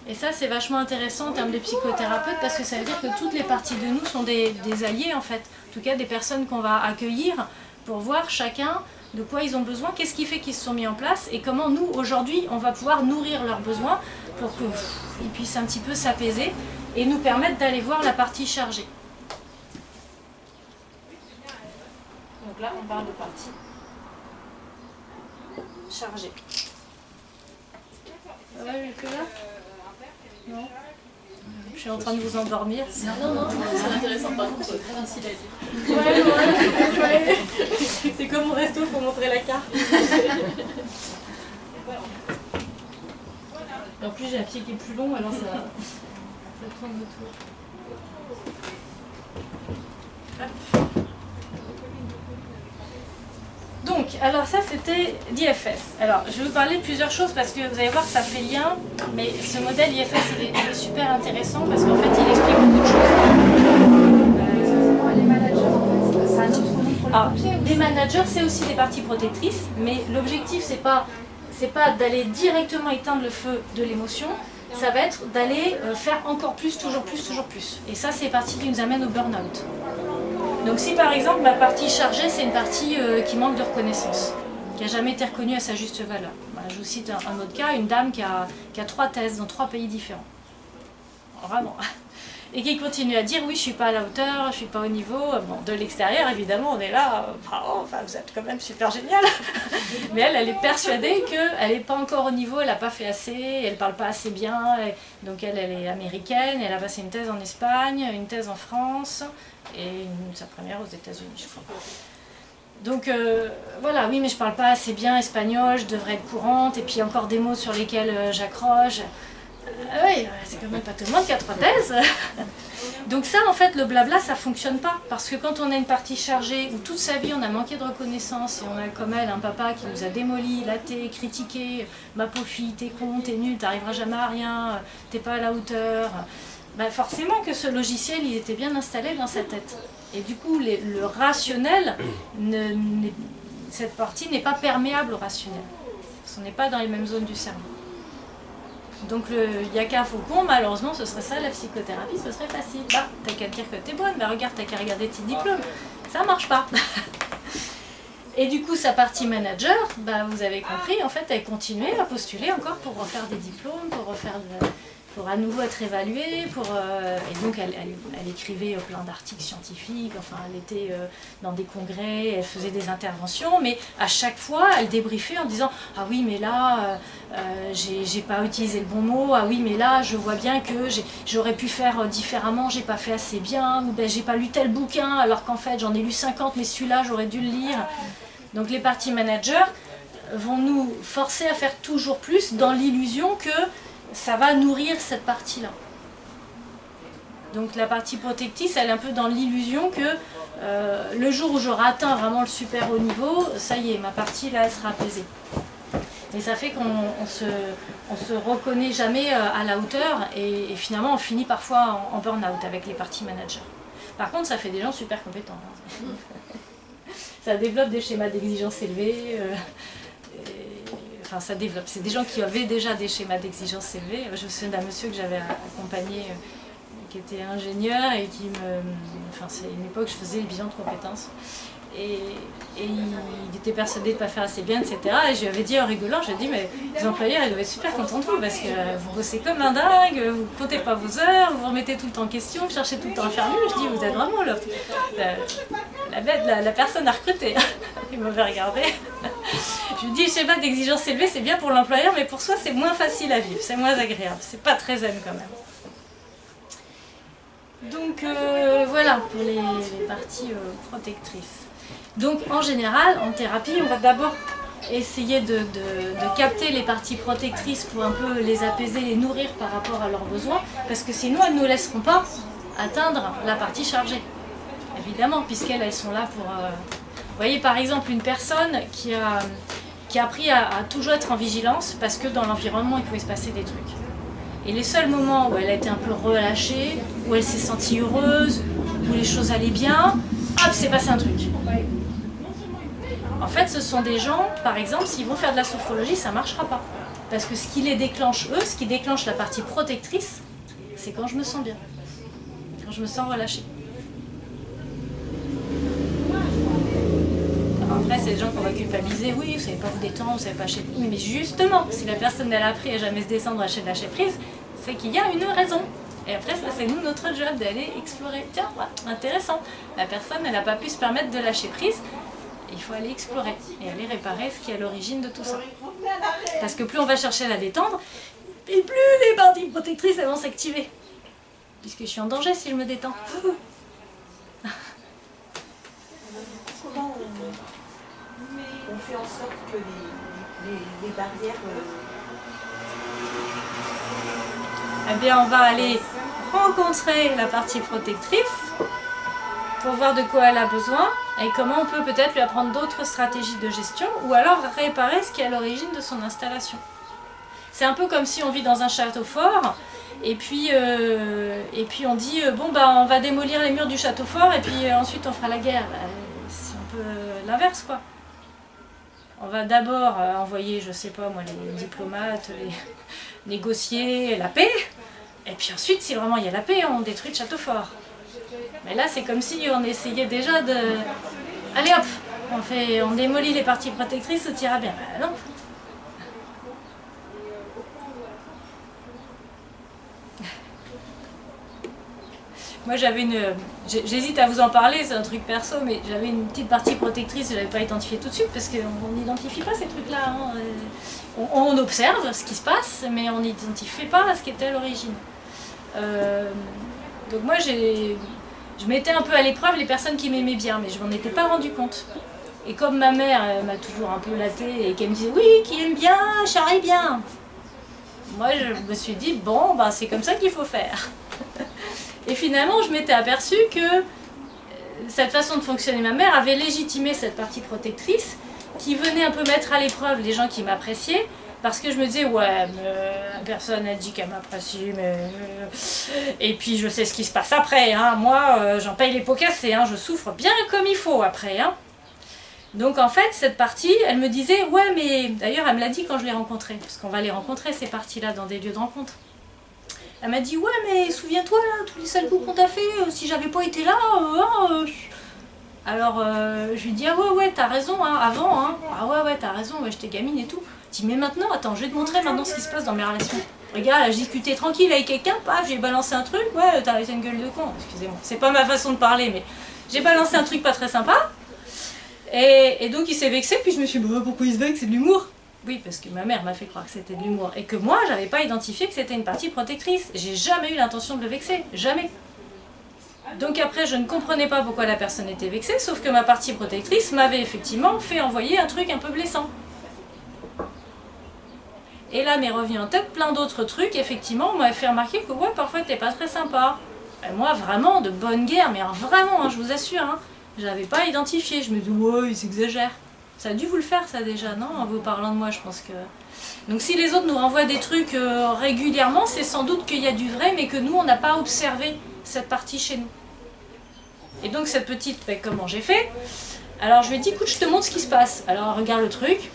Et ça, c'est vachement intéressant en termes de psychothérapeute parce que ça veut dire que toutes les parties de nous sont des alliés en fait. En tout cas, des personnes qu'on va accueillir pour voir chacun de quoi ils ont besoin, qu'est-ce qui fait qu'ils se sont mis en place et comment nous, aujourd'hui, on va pouvoir nourrir leurs besoins pour qu'ils puissent un petit peu s'apaiser et nous permettre d'aller voir la partie chargée. Donc là, on parle de partie chargée. Ouais, que là non. Je suis en train de vous endormir. Non, c'est intéressant, par contre, c'est très facile à dire. Ouais. C'est comme au resto, il faut montrer la carte. Et en plus, j'ai un pied qui est plus long, alors ça tourne autour. Hop. Donc, alors ça c'était l'IFS. Alors, je vais vous parler de plusieurs choses parce que vous allez voir que ça fait lien, mais ce modèle IFS il est super intéressant parce qu'en fait il explique beaucoup de choses. Les managers, en fait, c'est un autre nom pour Alors, les managers c'est aussi des parties protectrices, mais l'objectif c'est pas d'aller directement éteindre le feu de l'émotion, ça va être d'aller faire encore plus, toujours plus, toujours plus. Et ça c'est les parties qui nous amènent au burn-out. Donc si par exemple ma partie chargée c'est une partie qui manque de reconnaissance, qui n'a jamais été reconnue à sa juste valeur. Voilà, je vous cite un autre cas, une dame qui a 3 thèses dans 3 pays différents. Vraiment. Et qui continue à dire oui je suis pas à la hauteur, je suis pas au niveau. Bon, de l'extérieur évidemment on est là, bravo, enfin, vous êtes quand même super génial. Mais elle est persuadée qu'elle n'est pas encore au niveau, elle n'a pas fait assez, elle parle pas assez bien. Donc elle est américaine, elle a passé une thèse en Espagne, une thèse en France et sa première aux États-Unis je crois. Donc voilà, oui mais je parle pas assez bien espagnol, je devrais être courante et puis encore des mots sur lesquels j'accroche. Oui, c'est quand même pas tout le monde qui a 3 thèses. Donc ça, en fait, le blabla, ça fonctionne pas. Parce que quand on a une partie chargée, où toute sa vie on a manqué de reconnaissance, et on a comme elle un papa qui nous a démoli, laté, critiqué, ma pauvre fille, t'es con, t'es nul, t'arriveras jamais à rien, t'es pas à la hauteur, ben forcément que ce logiciel, il était bien installé dans sa tête. Et du coup, le rationnel, cette partie n'est pas perméable au rationnel. On n'est pas dans les mêmes zones du cerveau. Donc il n'y a qu'un faucon, malheureusement ce serait ça la psychothérapie, ce serait facile. Bah, t'as qu'à dire que t'es bonne, bah regarde, t'as qu'à regarder tes diplômes. Ça marche pas. Et du coup sa partie manager, bah, vous avez compris, en fait elle continuait à postuler encore pour refaire des diplômes, pour à nouveau être évaluée, et donc elle écrivait plein d'articles scientifiques, enfin elle était dans des congrès, elle faisait des interventions, mais à chaque fois elle débriefait en disant « Ah oui mais là j'ai pas utilisé le bon mot, ah oui mais là je vois bien que j'aurais pu faire différemment, j'ai pas fait assez bien, ou ben j'ai pas lu tel bouquin alors qu'en fait j'en ai lu 50 mais celui-là j'aurais dû le lire ». Donc les parties managers vont nous forcer à faire toujours plus dans l'illusion que ça va nourrir cette partie-là. Donc la partie protectrice, elle est un peu dans l'illusion que le jour où j'aurai atteint vraiment le super haut niveau, ça y est, ma partie là, elle sera apaisée. Et ça fait qu'on se reconnaît jamais à la hauteur et finalement on finit parfois en burn-out avec les parties managers. Par contre, ça fait des gens super compétents. Ça développe des schémas d'exigence élevés. Enfin, ça développe. C'est des gens qui avaient déjà des schémas d'exigence élevés. Je me souviens d'un monsieur que j'avais accompagné qui était ingénieur et qui me... Enfin, c'est une époque où je faisais les bilans de compétences. Et il était persuadé de ne pas faire assez bien, etc. Et je lui avais dit en rigolant, je lui ai dit, mais les employeurs, ils doivent être super contents de vous parce que vous bossez comme un dingue, vous ne comptez pas vos heures, vous remettez tout le temps en question, vous cherchez tout le temps à faire mieux. Je dis, vous êtes vraiment la personne à recruter. Il m'avait regardé. Je lui dis, le schéma d'exigence élevée, c'est bien pour l'employeur, mais pour soi, c'est moins facile à vivre, c'est moins agréable, c'est pas très zen quand même. Donc voilà pour les parties protectrices. Donc en général, en thérapie, on va d'abord essayer de capter les parties protectrices pour un peu les apaiser, les nourrir par rapport à leurs besoins, parce que sinon elles ne nous laisseront pas atteindre la partie chargée, évidemment, puisqu'elles sont là pour... Vous voyez par exemple une personne qui a appris à toujours être en vigilance parce que dans l'environnement il pouvait se passer des trucs. Et les seuls moments où elle a été un peu relâchée, où elle s'est sentie heureuse, où les choses allaient bien, hop, c'est passé un truc. En fait, ce sont des gens, par exemple, s'ils vont faire de la sophrologie, ça ne marchera pas. Parce que ce qui les déclenche, eux, ce qui déclenche la partie protectrice, c'est quand je me sens bien. Quand je me sens relâchée. Alors après, c'est des gens qu'on va culpabiliser. Oui, vous ne savez pas vous détendre, vous ne savez pas lâcher prise. Mais justement, si la personne elle a appris à jamais se descendre, à lâcher prise, c'est qu'il y a une raison. Et après, ça, c'est nous, notre job, d'aller explorer. Tiens, voilà, intéressant. La personne, elle n'a pas pu se permettre de lâcher prise. Il faut aller explorer et aller réparer ce qui est à l'origine de tout ça. Parce que plus on va chercher à la détendre, et plus les parties protectrices elles vont s'activer. Puisque je suis en danger si je me détends. Comment on fait en sorte que les barrières... Eh bien, on va aller rencontrer la partie protectrice pour voir de quoi elle a besoin et comment on peut peut-être lui apprendre d'autres stratégies de gestion ou alors réparer ce qui est à l'origine de son installation. C'est un peu comme si on vit dans un château fort et puis on dit bon bah on va démolir les murs du château fort et puis ensuite on fera la guerre. C'est un peu l'inverse quoi. On va d'abord envoyer, je sais pas moi, les diplomates, les négocier la paix et puis ensuite si vraiment il y a la paix on détruit le château fort. Mais là, c'est comme si on essayait déjà de... Allez hop, on démolit les parties protectrices, tout ira bien. Ben non. Moi, j'avais une... J'hésite à vous en parler, c'est un truc perso, mais j'avais une petite partie protectrice que je n'avais pas identifiée tout de suite, parce qu'on n'identifie pas ces trucs-là. Hein. On observe ce qui se passe, mais on n'identifie pas ce qui était à l'origine. Donc moi, je mettais un peu à l'épreuve les personnes qui m'aimaient bien, mais je m'en étais pas rendu compte. Et comme ma mère m'a toujours un peu lattée et qu'elle me disait « Oui, qui aime bien, charrie bien !» Moi, je me suis dit « Bon, ben, c'est comme ça qu'il faut faire. » Et finalement, je m'étais aperçue que cette façon de fonctionner ma mère avait légitimé cette partie protectrice qui venait un peu mettre à l'épreuve les gens qui m'appréciaient. Parce que je me disais, ouais, personne n'a dit qu'elle m'apprécie, mais... Et puis je sais ce qui se passe après, hein. Moi, j'en paye les pots cassés, hein. Je souffre bien comme il faut après. Hein. Donc en fait, cette partie, elle me disait, ouais, mais... D'ailleurs, elle me l'a dit quand je l'ai rencontrée, parce qu'on va les rencontrer, ces parties-là, dans des lieux de rencontre. Elle m'a dit, ouais, mais souviens-toi, là, tous les sales coups qu'on t'a fait, si j'avais pas été là... Alors, je lui dis, ah ouais, t'as raison, hein, avant, hein. Ah ouais, t'as raison, ouais, j'étais gamine et tout. Je dis, mais maintenant, attends, je vais te montrer maintenant ce qui se passe dans mes relations. Regarde, là, je discutais tranquille avec quelqu'un, paf, j'ai balancé un truc, ouais, t'as une gueule de con, excusez-moi. C'est pas ma façon de parler, mais j'ai balancé un truc pas très sympa. Et donc, il s'est vexé, puis je me suis dit, bah, pourquoi il se vexe, c'est de l'humour. Oui, parce que ma mère m'a fait croire que c'était de l'humour. Et que moi, j'avais pas identifié que c'était une partie protectrice. J'ai jamais eu l'intention de le vexer, jamais. Donc après, je ne comprenais pas pourquoi la personne était vexée, sauf que ma partie protectrice m'avait effectivement fait envoyer un truc un peu blessant. Et là m'est revenu en tête plein d'autres trucs, effectivement, on m'avait fait remarquer que ouais, parfois t'es pas très sympa. Et moi, vraiment, de bonne guerre, mais alors, vraiment, hein, je vous assure, hein, j'avais pas identifié, je me dis, ouais, il s'exagère. Ça a dû vous le faire, ça, déjà, non? En vous parlant de moi, je pense que... Donc si les autres nous renvoient des trucs régulièrement, c'est sans doute qu'il y a du vrai, mais que nous, on n'a pas observé cette partie chez nous. Et donc cette petite, ben, comment j'ai fait? Alors je lui ai dit, écoute, je te montre ce qui se passe. Alors regarde le truc.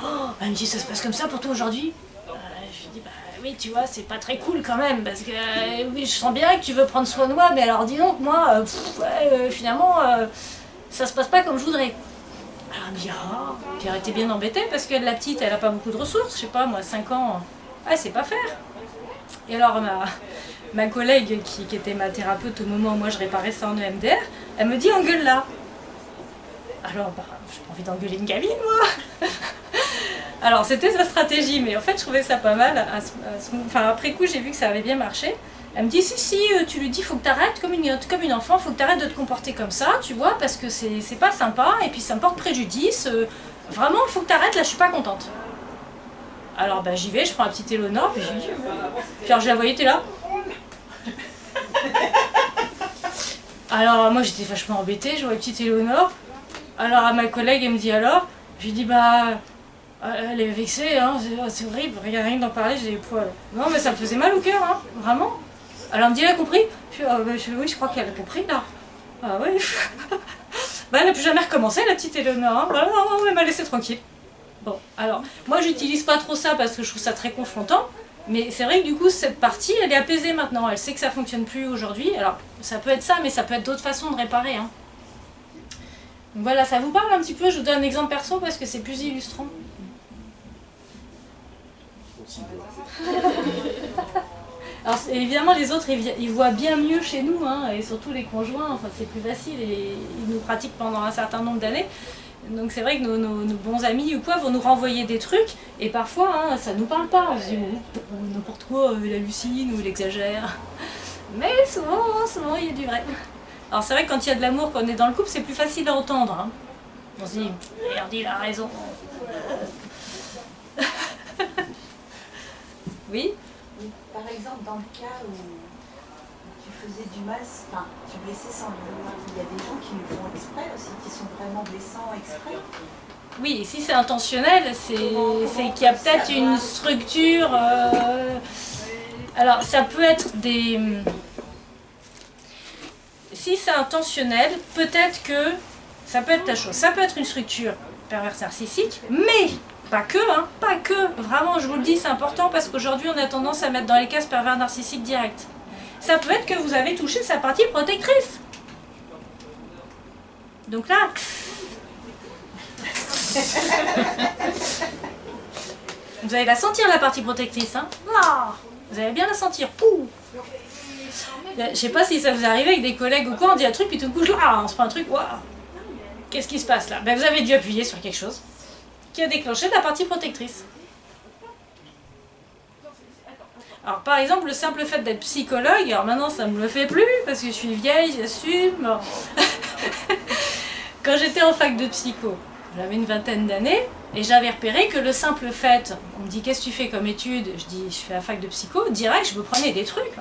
Oh, elle me dit, ça se passe comme ça pour toi aujourd'hui? Je lui dis, bah oui, tu vois, c'est pas très cool quand même, parce que oui, je sens bien que tu veux prendre soin de moi, mais alors dis donc, moi, finalement, ça se passe pas comme je voudrais. Alors elle me dit, ah, puis elle était bien embêtée, parce que la petite, elle a pas beaucoup de ressources, je sais pas, moi, 5 ans, elle sait pas faire. Et alors ma collègue qui était ma thérapeute au moment où moi je réparais ça en EMDR, elle me dit, engueule-la. Alors, bah, j'ai pas envie d'engueuler une gamine, moi. Alors c'était sa stratégie, mais en fait je trouvais ça pas mal. Enfin, après coup j'ai vu que ça avait bien marché. Elle me dit si, tu lui dis faut que t'arrêtes comme une enfant, faut que t'arrêtes de te comporter comme ça, tu vois, parce que c'est pas sympa et puis ça me porte préjudice. Vraiment, il faut que t'arrêtes, là je suis pas contente. Alors bah j'y vais, je prends la petite Éléonore, puis je lui dis. Puis alors je la voyais, t'es là. Alors moi j'étais vachement embêtée, je vois la petite Éléonore. Alors à ma collègue, elle me dit alors, je lui dis bah. Elle est vexée, hein, c'est horrible, rien d'en parler, j'ai des poils. Non mais ça me faisait mal au cœur, hein, vraiment. Alors elle me dit, elle a compris? Oui, je crois qu'elle a compris là. Ah oui. Bah, elle n'a plus jamais recommencé la petite Éléonore, hein. Bah, non, elle m'a laissé tranquille. Bon, alors, moi j'utilise pas trop ça parce que je trouve ça très confrontant, mais c'est vrai que du coup cette partie elle est apaisée maintenant, elle sait que ça fonctionne plus aujourd'hui. Alors ça peut être ça, mais ça peut être d'autres façons de réparer, hein. Donc voilà, ça vous parle un petit peu, je vous donne un exemple perso parce que c'est plus illustrant. Alors évidemment les autres ils voient bien mieux chez nous, hein, et surtout les conjoints, enfin c'est plus facile et ils nous pratiquent pendant un certain nombre d'années. Donc c'est vrai que nos bons amis ou quoi vont nous renvoyer des trucs et parfois hein, ça nous parle pas, on se dit n'importe quoi, il hallucine ou il exagère. Mais souvent il y a du vrai. Alors c'est vrai que quand il y a de l'amour, quand on est dans le couple, c'est plus facile à entendre, hein. On se dit merde, il a raison. Oui. Par exemple, dans le cas où tu faisais du mal, enfin, tu blessais sans le vouloir, il y a des gens qui le font exprès aussi, qui sont vraiment blessants exprès. Oui, et si c'est intentionnel, c'est qu'il y a peut-être une structure. Alors, ça peut être des. Si c'est intentionnel, peut-être que ça peut être la chose. Ça peut être une structure perverse narcissique, mais. Pas que, hein, pas que. Vraiment, je vous le dis, c'est important parce qu'aujourd'hui, on a tendance à mettre dans les cases pervers narcissiques direct. Ça peut être que vous avez touché sa partie protectrice. Donc là... Vous allez la sentir, la partie protectrice, hein. Là, vous allez bien la sentir. Ouh. Je sais pas si ça vous arrive avec des collègues ou quoi, on dit un truc, puis tout le coup, on se prend un truc, waouh. Qu'est-ce qui se passe là? Ben, vous avez dû appuyer sur quelque chose qui a déclenché la partie protectrice. Alors par exemple, le simple fait d'être psychologue, alors maintenant ça ne me le fait plus, parce que je suis vieille, j'assume. Quand j'étais en fac de psycho, j'avais une vingtaine d'années, et j'avais repéré que le simple fait, on me dit qu'est-ce que tu fais comme étude? Je dis je fais la fac de psycho, direct je me prenais des trucs.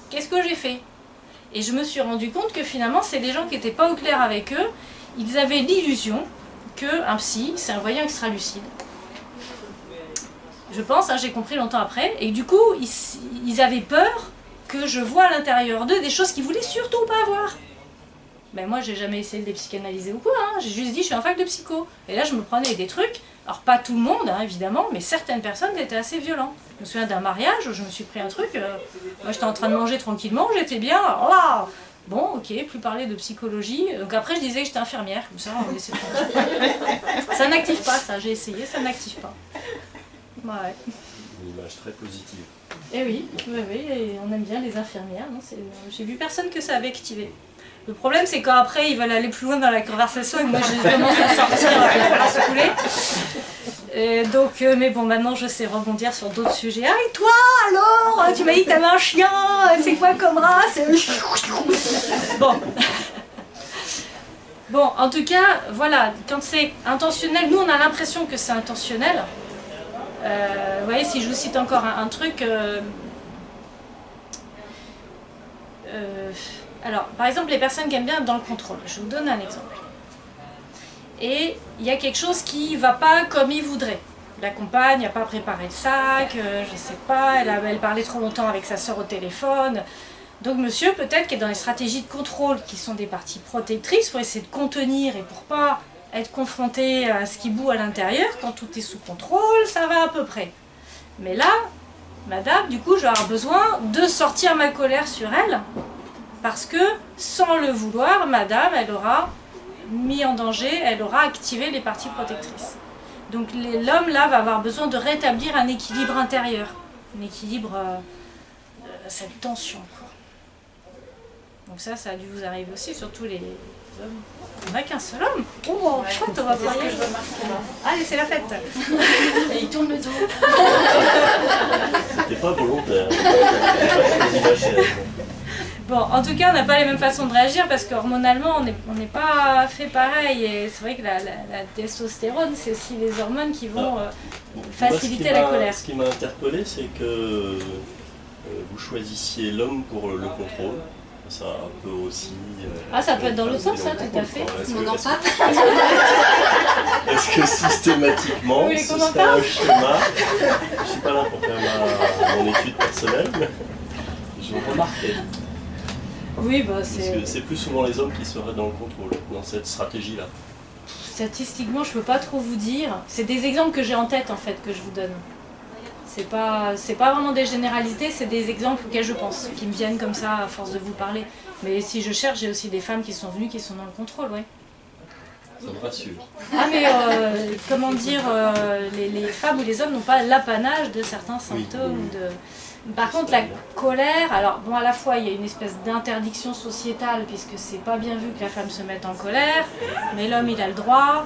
Qu'est-ce que j'ai fait? Et je me suis rendu compte que finalement c'est des gens qui n'étaient pas au clair avec eux, ils avaient l'illusion qu'un psy, c'est un voyant extra-lucide. Je pense, hein, j'ai compris longtemps après, et du coup, ils avaient peur que je voie à l'intérieur d'eux des choses qu'ils voulaient surtout pas voir. Ben moi, j'ai jamais essayé de les psychanalyser ou quoi, hein. J'ai juste dit, je suis en fac de psycho. Et là, je me prenais des trucs, alors pas tout le monde, hein, évidemment, mais certaines personnes étaient assez violentes. Je me souviens d'un mariage où je me suis pris un truc, moi j'étais en train de manger tranquillement, j'étais bien, oh, bon, ok, plus parler de psychologie. Donc après, je disais que j'étais infirmière, comme ça, on laissait tranquille. Ça n'active pas, ça, j'ai essayé, ça n'active pas. Ouais. Une image très positive. Et oui, et on aime bien les infirmières. J'ai vu personne que ça avait activé. Le problème, c'est quand après, ils veulent aller plus loin dans la conversation et que moi, je commence à sortir, à se couler. Et donc, mais bon, maintenant, je sais rebondir sur d'autres sujets. Ah, et toi, alors? Tu m'as dit que t'avais un chien, c'est quoi comme race? Bon. Bon, en tout cas, voilà, quand c'est intentionnel, nous, on a l'impression que c'est intentionnel. Vous voyez, si je vous cite encore un truc... alors, par exemple, les personnes qui aiment bien être dans le contrôle. Je vous donne un exemple. Et il y a quelque chose qui ne va pas comme il voudrait. La compagne n'a pas préparé le sac, je ne sais pas, elle parlait trop longtemps avec sa sœur au téléphone. Donc monsieur, peut-être qu'il est dans les stratégies de contrôle qui sont des parties protectrices pour essayer de contenir et pour pas être confronté à ce qui bout à l'intérieur. Quand tout est sous contrôle, ça va à peu près. Mais là, madame, du coup, je vais avoir besoin de sortir ma colère sur elle. Parce que, sans le vouloir, madame, elle aura mis en danger, elle aura activé les parties protectrices. Donc l'homme, là, va avoir besoin de rétablir un équilibre intérieur. Un équilibre, cette tension, quoi. Donc ça a dû vous arriver aussi, surtout les hommes. On n'a qu'un seul homme. Oh, chouette, on va parier. Allez, c'est la fête. Et il tourne le dos. C'était pas volontaire. C'était pas choisi, Bon, en tout cas, on n'a pas les mêmes façons de réagir parce qu'hormonalement, on n'est pas fait pareil. Et c'est vrai que la testostérone, c'est aussi les hormones qui vont faciliter la colère. Ce qui m'a interpellé, c'est que vous choisissiez l'homme pour le contrôle. Ça peut aussi... Ah, ça peut être dans l'autre sens, ça, tout à fait. Est-ce que systématiquement, Oui, ce serait un schéma? Je ne suis pas là pour faire mon étude personnelle, mais je remarquais. Oui, bah Parce que c'est plus souvent les hommes qui seraient dans le contrôle, dans cette stratégie-là. Statistiquement, je peux pas trop vous dire. C'est des exemples que j'ai en tête, en fait, que je vous donne. C'est pas vraiment des généralités, c'est des exemples auxquels je pense, qui me viennent comme ça à force de vous parler. Mais si je cherche, j'ai aussi des femmes qui sont venues, qui sont dans le contrôle, oui. Ça me rassure. Ah mais comment dire, les femmes ou les hommes n'ont pas l'apanage de certains symptômes. Par contre la colère, alors bon à la fois il y a une espèce d'interdiction sociétale puisque c'est pas bien vu que la femme se mette en colère, mais l'homme il a le droit.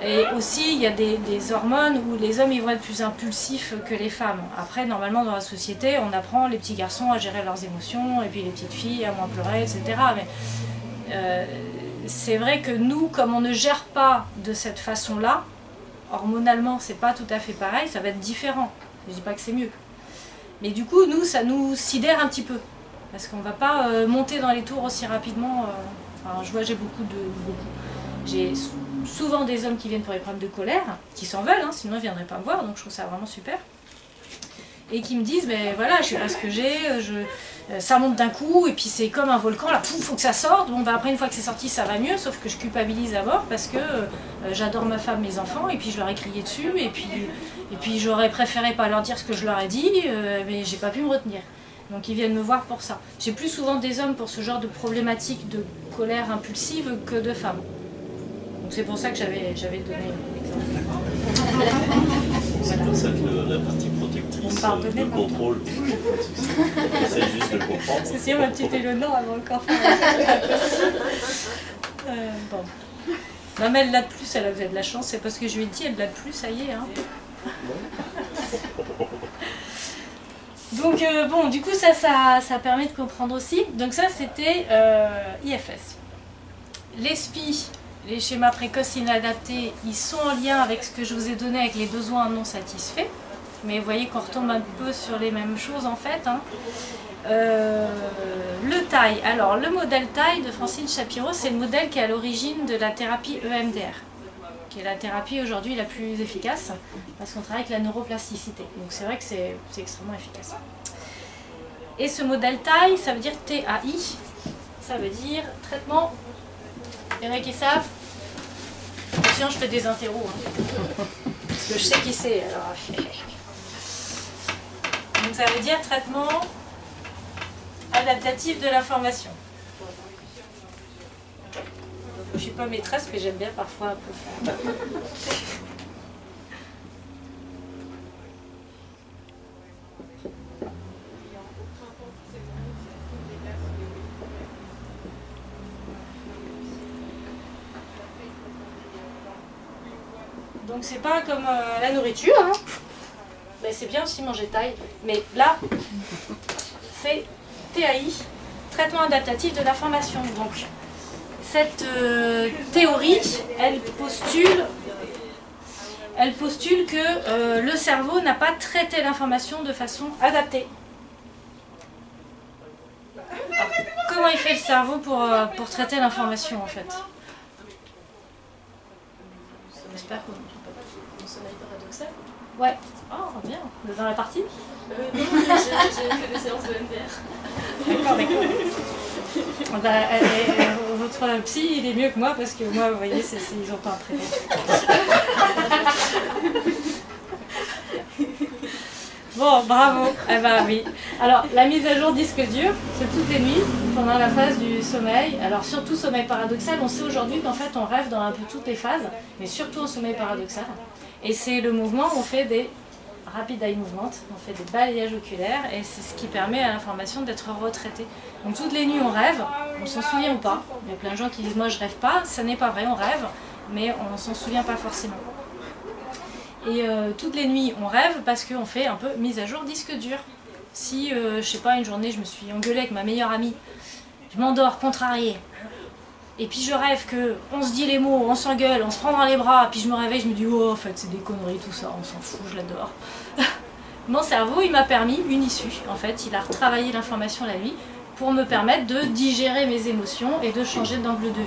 Et aussi il y a des hormones où les hommes ils vont être plus impulsifs que les femmes. Après normalement dans la société on apprend les petits garçons à gérer leurs émotions et puis les petites filles à moins pleurer, etc. Mais c'est vrai que nous, comme on ne gère pas de cette façon-là, hormonalement, c'est pas tout à fait pareil, ça va être différent. Je dis pas que c'est mieux. Mais du coup, nous, ça nous sidère un petit peu. Parce qu'on va pas monter dans les tours aussi rapidement. Enfin, je vois, j'ai j'ai souvent des hommes qui viennent pour les problèmes de colère, qui s'en veulent, hein, sinon ils viendraient pas me voir, donc je trouve ça vraiment super. Et qui me disent, mais voilà, je sais pas ce que j'ai, ça monte d'un coup, et puis c'est comme un volcan, là, pouf, faut que ça sorte. Bon, bah, après, une fois que c'est sorti, ça va mieux, sauf que je culpabilise à mort parce que j'adore ma femme, mes enfants, et puis je leur ai crié dessus, et puis j'aurais préféré pas leur dire ce que je leur ai dit, mais j'ai pas pu me retenir. Donc ils viennent me voir pour ça. J'ai plus souvent des hommes pour ce genre de problématique de colère impulsive que de femmes. Donc c'est pour ça que j'avais donné l'exemple. C'est pour ça que la partie protectrice, le contrôle, j'essaie juste de comprendre. C'est sûr, ma petite Éléonore, elle va encore faire. Bon. Non, mais elle l'a de plus, elle avait de la chance, c'est parce que je lui ai dit, elle l'a de plus, ça y est. Hein. Donc, bon, du coup, ça permet de comprendre aussi. Donc, ça, c'était IFS. Les SPI. Les schémas précoces inadaptés, ils sont en lien avec ce que je vous ai donné avec les besoins non satisfaits. Mais vous voyez qu'on retombe un peu sur les mêmes choses en fait. Hein. Le TAI. Alors, le modèle TAI de Francine Shapiro, c'est le modèle qui est à l'origine de la thérapie EMDR, qui est la thérapie aujourd'hui la plus efficace, parce qu'on travaille avec la neuroplasticité. Donc c'est vrai que c'est extrêmement efficace. Et ce modèle TAI, ça veut dire TAI, ça veut dire traitement. Il y en a qui savent. Attention, je fais des interros. Hein. Parce que je sais qui c'est. Alors... Donc ça veut dire traitement adaptatif de l'information. Je ne suis pas maîtresse, mais j'aime bien parfois un peu faire. Donc c'est pas comme la nourriture, hein. Mais c'est bien aussi manger taille. Mais là, c'est TAI, traitement adaptatif de l'information. Donc cette théorie, elle postule que le cerveau n'a pas traité l'information de façon adaptée. Alors, comment il fait le cerveau pour traiter l'information en fait? J'espère que Mon sommeil paradoxal. ouais. Oh, bien. Vous êtes dans la partie? Non, j'ai fait des séances de MDR. D'accord, d'accord. Bah, votre psy, il est mieux que moi parce que moi, vous voyez, ils n'ont pas un traité. Bon, bravo. Eh ben oui. Alors, la mise à jour disque dur, c'est toutes les nuits, pendant la phase du sommeil. Alors, surtout sommeil paradoxal, on sait aujourd'hui qu'en fait, on rêve dans un peu toutes les phases, mais surtout en sommeil paradoxal. Et c'est le mouvement où on fait des rapid eye movement, on fait des balayages oculaires et c'est ce qui permet à l'information d'être retraitée. Donc toutes les nuits on rêve, on s'en souvient ou pas. Il y a plein de gens qui disent moi je rêve pas, ça n'est pas vrai, on rêve, mais on s'en souvient pas forcément. Et toutes les nuits on rêve parce qu'on fait un peu mise à jour disque dur. Si, je sais pas, une journée je me suis engueulée avec ma meilleure amie, je m'endors contrariée. Et puis je rêve qu'on se dit les mots, on s'engueule, on se prend dans les bras, puis je me réveille, je me dis oh en fait c'est des conneries tout ça, on s'en fout, je l'adore. Mon cerveau il m'a permis une issue, en fait il a retravaillé l'information la nuit pour me permettre de digérer mes émotions et de changer d'angle de vue.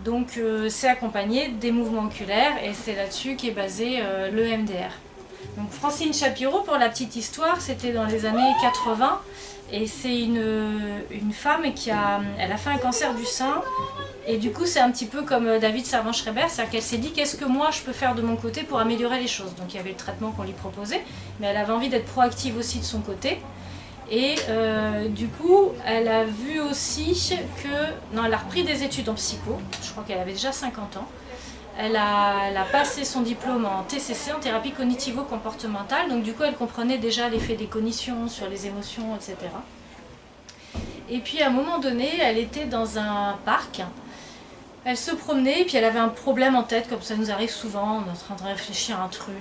Donc c'est accompagné des mouvements oculaires et c'est là-dessus qu'est basé le MDR. Donc Francine Shapiro, pour la petite histoire, c'était dans les années 80 et c'est une femme qui elle a fait un cancer du sein et du coup c'est un petit peu comme David Servan-Schreiber, c'est-à-dire qu'elle s'est dit qu'est-ce que moi je peux faire de mon côté pour améliorer les choses. Donc il y avait le traitement qu'on lui proposait, mais elle avait envie d'être proactive aussi de son côté. Et du coup, elle a vu aussi que... Non, elle a repris des études en psycho, je crois qu'elle avait déjà 50 ans. Elle a passé son diplôme en TCC, en thérapie cognitivo-comportementale, donc du coup elle comprenait déjà l'effet des cognitions sur les émotions, etc. Et puis à un moment donné, elle était dans un parc, elle se promenait, et puis elle avait un problème en tête, comme ça nous arrive souvent, on est en train de réfléchir à un truc.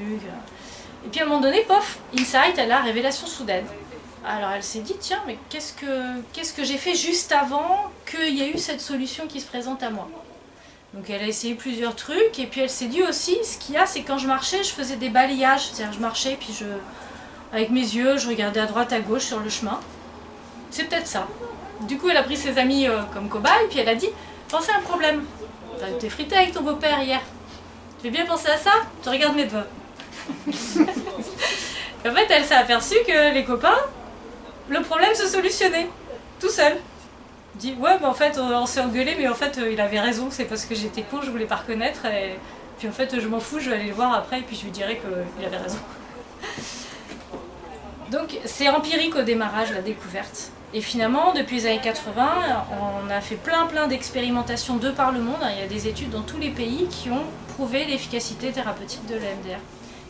Et puis à un moment donné, pof, insight, elle a révélation soudaine. Alors elle s'est dit, tiens, mais qu'est-ce que j'ai fait juste avant qu'il y ait eu cette solution qui se présente à moi? Donc elle a essayé plusieurs trucs, et puis elle s'est dit aussi, ce qu'il y a, c'est quand je marchais, je faisais des balayages. C'est-à-dire je marchais, puis avec mes yeux, je regardais à droite, à gauche sur le chemin. C'est peut-être ça. Du coup, elle a pris ses amis comme cobayes, puis elle a dit, pensez à un problème. T'as été frité avec ton beau-père hier. Tu veux bien penser à ça? Tu regardes mes doigts. En fait, elle s'est aperçue que les copains, le problème se solutionnait, tout seul. Dit ouais mais en fait on s'est engueulé mais en fait il avait raison, c'est parce que j'étais con, je voulais pas reconnaître et puis en fait je m'en fous, je vais aller le voir après et puis je lui dirai qu'il avait raison. Donc c'est empirique au démarrage la découverte et finalement depuis les années 80 on a fait plein d'expérimentations de par le monde, il y a des études dans tous les pays qui ont prouvé l'efficacité thérapeutique de l'EMDR.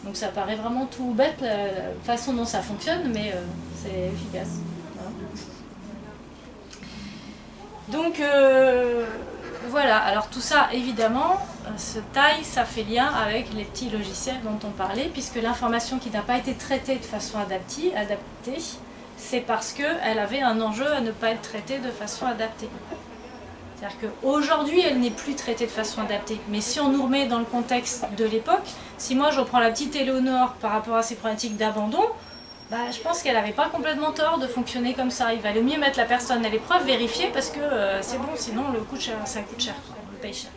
Donc ça paraît vraiment tout bête la façon dont ça fonctionne mais c'est efficace. Donc voilà, alors tout ça évidemment, ce taille, ça fait lien avec les petits logiciels dont on parlait, puisque l'information qui n'a pas été traitée de façon adaptée, c'est parce qu'elle avait un enjeu à ne pas être traitée de façon adaptée. C'est-à-dire qu'aujourd'hui, elle n'est plus traitée de façon adaptée. Mais si on nous remet dans le contexte de l'époque, si moi je reprends la petite Éléonore par rapport à ses problématiques d'abandon, bah, je pense qu'elle n'avait pas complètement tort de fonctionner comme ça. Il valait mieux mettre la personne à l'épreuve, vérifier, parce que c'est bon, sinon ça coûte cher, on le paye cher.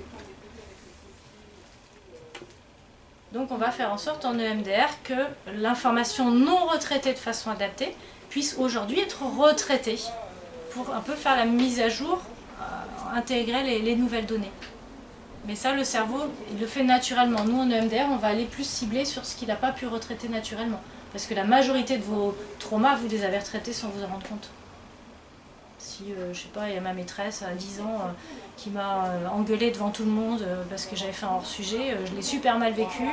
Donc on va faire en sorte en EMDR que l'information non retraitée de façon adaptée puisse aujourd'hui être retraitée pour un peu faire la mise à jour, intégrer les nouvelles données. Mais ça, le cerveau, il le fait naturellement. Nous, en EMDR, on va aller plus cibler sur ce qu'il n'a pas pu retraiter naturellement. Parce que la majorité de vos traumas, vous les avez retraités sans vous en rendre compte. Si, je sais pas, il y a ma maîtresse à 10 ans qui m'a engueulée devant tout le monde parce que j'avais fait un hors-sujet, je l'ai super mal vécu.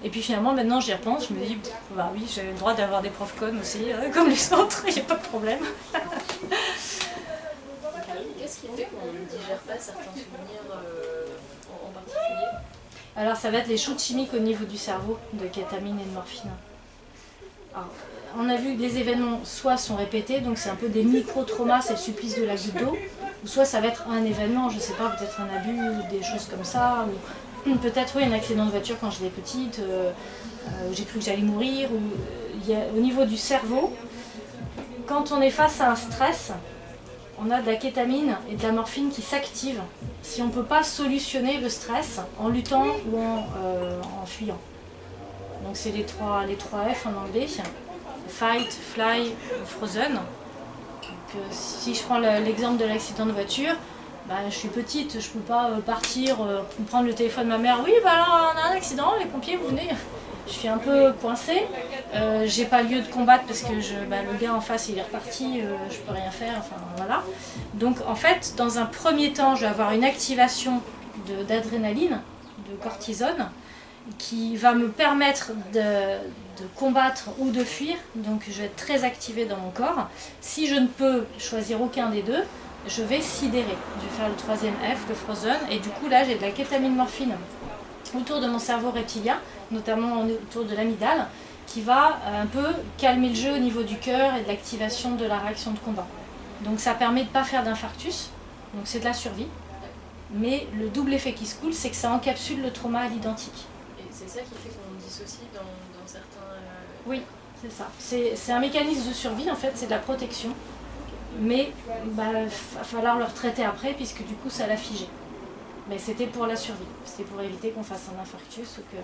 Et puis finalement, maintenant j'y repense, je me dis, bah oui, j'avais le droit d'avoir des profs connes aussi, comme les autres, il n'y a pas de problème. Qu'est-ce qui fait qu'on ne digère pas certains souvenirs en particulier? Alors ça va être les shoots chimiques au niveau du cerveau, de kétamine et de morphine. Alors, on a vu que les événements soit sont répétés, donc c'est un peu des micro-traumas, c'est le supplice de la goutte d'eau, ou soit ça va être un événement, je sais pas, peut-être un abus, des choses comme ça, ou peut-être oui, un accident de voiture quand j'étais petite, j'ai cru que j'allais mourir, ou au niveau du cerveau, quand on est face à un stress, on a de la kétamine et de la morphine qui s'activent si on ne peut pas solutionner le stress en luttant ou en fuyant. Donc c'est les trois F en anglais, fight, fly, frozen. Donc, si je prends l'exemple de l'accident de voiture, bah, je suis petite, je ne peux pas partir, prendre le téléphone de ma mère, oui bah alors on a un accident, les pompiers vous venez. Je suis un peu coincée, j'ai pas lieu de combattre parce que le gars en face il est reparti, je peux rien faire, enfin voilà. Donc en fait, dans un premier temps, je vais avoir une activation d'adrénaline, de cortisone, qui va me permettre de combattre ou de fuir, donc je vais être très activée dans mon corps. Si je ne peux choisir aucun des deux, je vais sidérer. Je vais faire le troisième F, le frozen, et du coup là j'ai de la kétamine morphine autour de mon cerveau reptilien, notamment autour de l'amygdale, qui va un peu calmer le jeu au niveau du cœur et de l'activation de la réaction de combat. Donc ça permet de ne pas faire d'infarctus, donc c'est de la survie, mais le double effet qui se coule, c'est que ça encapsule le trauma à l'identique. Et c'est ça qui fait qu'on dissocie dans certains... Oui, c'est ça. C'est un mécanisme de survie, en fait, c'est de la protection, mais bah, va falloir le retraiter après, puisque du coup ça l'a figé. Mais c'était pour la survie, c'était pour éviter qu'on fasse un infarctus, ou que,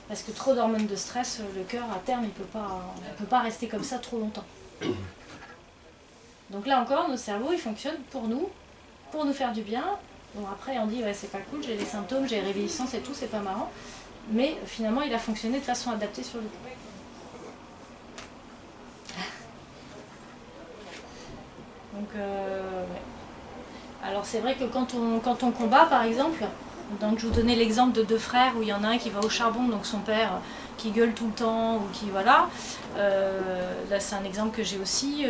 parce que trop d'hormones de stress, le cœur à terme il ne peut pas rester comme ça trop longtemps. Donc là encore, notre cerveau il fonctionne pour nous faire du bien. Bon après on dit ouais c'est pas cool, j'ai les symptômes, j'ai les réviviscences et tout, c'est pas marrant. Mais finalement il a fonctionné de façon adaptée sur le coup. Donc ouais. Alors c'est vrai que quand on combat par exemple, donc je vous donnais l'exemple de deux frères où il y en a un qui va au charbon, donc son père qui gueule tout le temps ou qui voilà. Là c'est un exemple que j'ai aussi.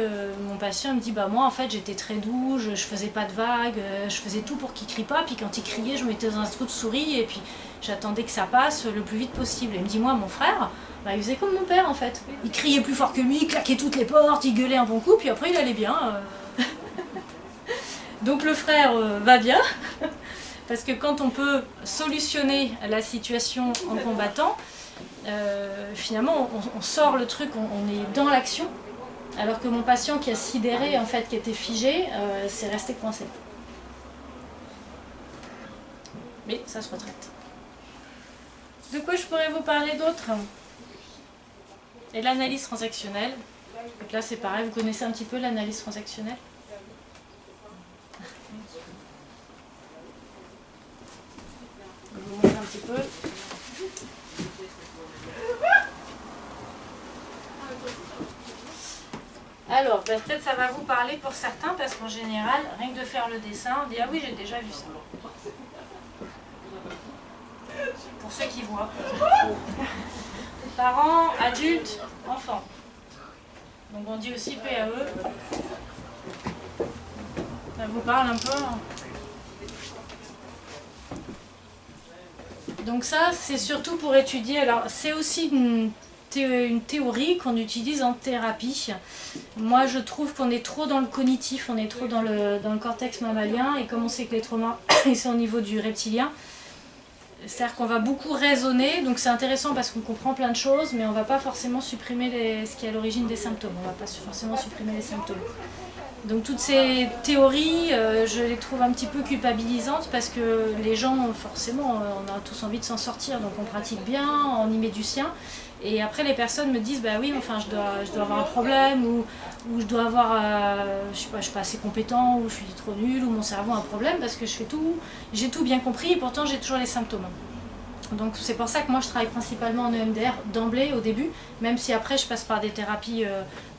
Mon patient me dit bah moi en fait j'étais très doux, je faisais pas de vagues, je faisais tout pour qu'il crie pas, puis quand il criait je me mettais dans un trou de souris et puis j'attendais que ça passe le plus vite possible. Et il me dit moi mon frère, bah, il faisait comme mon père en fait. Il criait plus fort que lui, il claquait toutes les portes, il gueulait un bon coup, puis après il allait bien. Donc le frère va bien, parce que quand on peut solutionner la situation en combattant, finalement on sort le truc, on est dans l'action, alors que mon patient qui a sidéré, en fait, qui était figé, c'est resté coincé. Mais ça se retraite. De quoi je pourrais vous parler d'autre? Et l'analyse transactionnelle. Donc là c'est pareil, vous connaissez un petit peu l'analyse transactionnelle? Je vais vous montrer un petit peu. Alors, ben, peut-être ça va vous parler pour certains, parce qu'en général, rien que de faire le dessin, on dit ah oui, j'ai déjà vu ça. Pour ceux qui voient. Parents, adultes, enfants. Donc on dit aussi PAE. Ça vous parle un peu? Donc ça, c'est surtout pour étudier, alors c'est aussi une théorie qu'on utilise en thérapie. Moi je trouve qu'on est trop dans le cognitif, on est trop dans le cortex mammalien, et comme on sait que les traumas ils sont au niveau du reptilien, c'est-à-dire qu'on va beaucoup raisonner, donc c'est intéressant parce qu'on comprend plein de choses, mais on ne va pas forcément supprimer ce qui est à l'origine des symptômes, on ne va pas forcément supprimer les symptômes. Donc toutes ces théories, je les trouve un petit peu culpabilisantes parce que les gens, forcément, on a tous envie de s'en sortir, donc on pratique bien, on y met du sien. Et après les personnes me disent, bah oui, enfin je dois avoir un problème, ou je dois avoir, je suis pas assez compétent, ou je suis trop nul, ou mon cerveau a un problème parce que je fais tout, j'ai tout bien compris et pourtant j'ai toujours les symptômes. Donc c'est pour ça que moi je travaille principalement en EMDR d'emblée au début, même si après je passe par des thérapies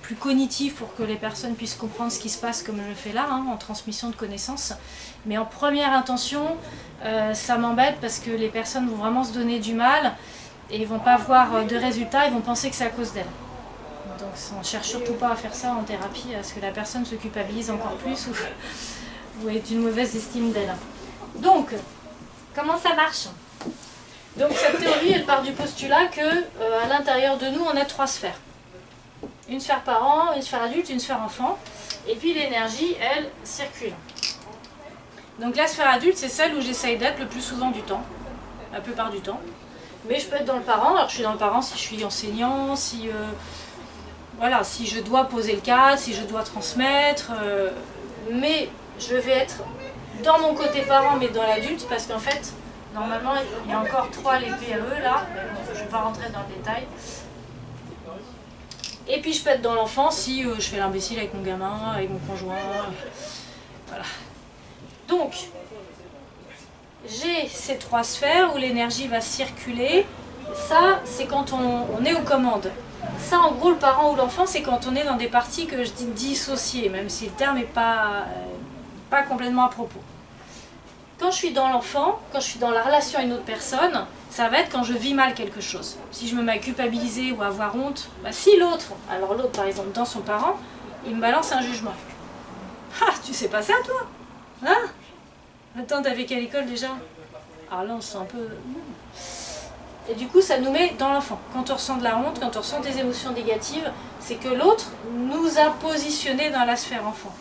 plus cognitives pour que les personnes puissent comprendre ce qui se passe comme je le fais là, hein, en transmission de connaissances. Mais en première intention, ça m'embête parce que les personnes vont vraiment se donner du mal et ils ne vont pas avoir de résultats, ils vont penser que c'est à cause d'elles. Donc on ne cherche surtout pas à faire ça en thérapie, parce que la personne se culpabilise encore plus ou ait une mauvaise estime d'elle. Donc, comment ça marche ? Donc cette théorie, elle part du postulat que à l'intérieur de nous, on a 3 sphères. Une sphère parent, une sphère adulte, une sphère enfant. Et puis l'énergie, elle, circule. Donc la sphère adulte, c'est celle où j'essaye d'être le plus souvent du temps, la plupart du temps. Mais je peux être dans le parent, alors je suis dans le parent si je suis enseignant, si, voilà, si je dois poser le cadre, si je dois transmettre. Mais je vais être dans mon côté parent, mais dans l'adulte, parce qu'en fait, normalement, il y a encore 3 les PAE là, je ne vais pas rentrer dans le détail. Et puis je peux être dans l'enfant si je fais l'imbécile avec mon gamin, avec mon conjoint. Voilà. Donc, j'ai ces 3 sphères où l'énergie va circuler. Ça, c'est quand on est aux commandes. Ça, en gros, le parent ou l'enfant, c'est quand on est dans des parties que je dis dissociées, même si le terme n'est pas complètement à propos. quand je suis dans l'enfant, quand je suis dans la relation à une autre personne, ça va être quand je vis mal quelque chose. Si je me mets à culpabiliser ou à avoir honte, bah si l'autre, alors l'autre par exemple dans son parent, il me balance un jugement. Ah, tu sais pas ça toi? Hein? Attends, t'avais quelle école déjà? Alors là on se sent un peu... Et du coup ça nous met dans l'enfant. Quand on ressent de la honte, quand on ressent des émotions négatives, c'est que l'autre nous a positionnés dans la sphère enfant.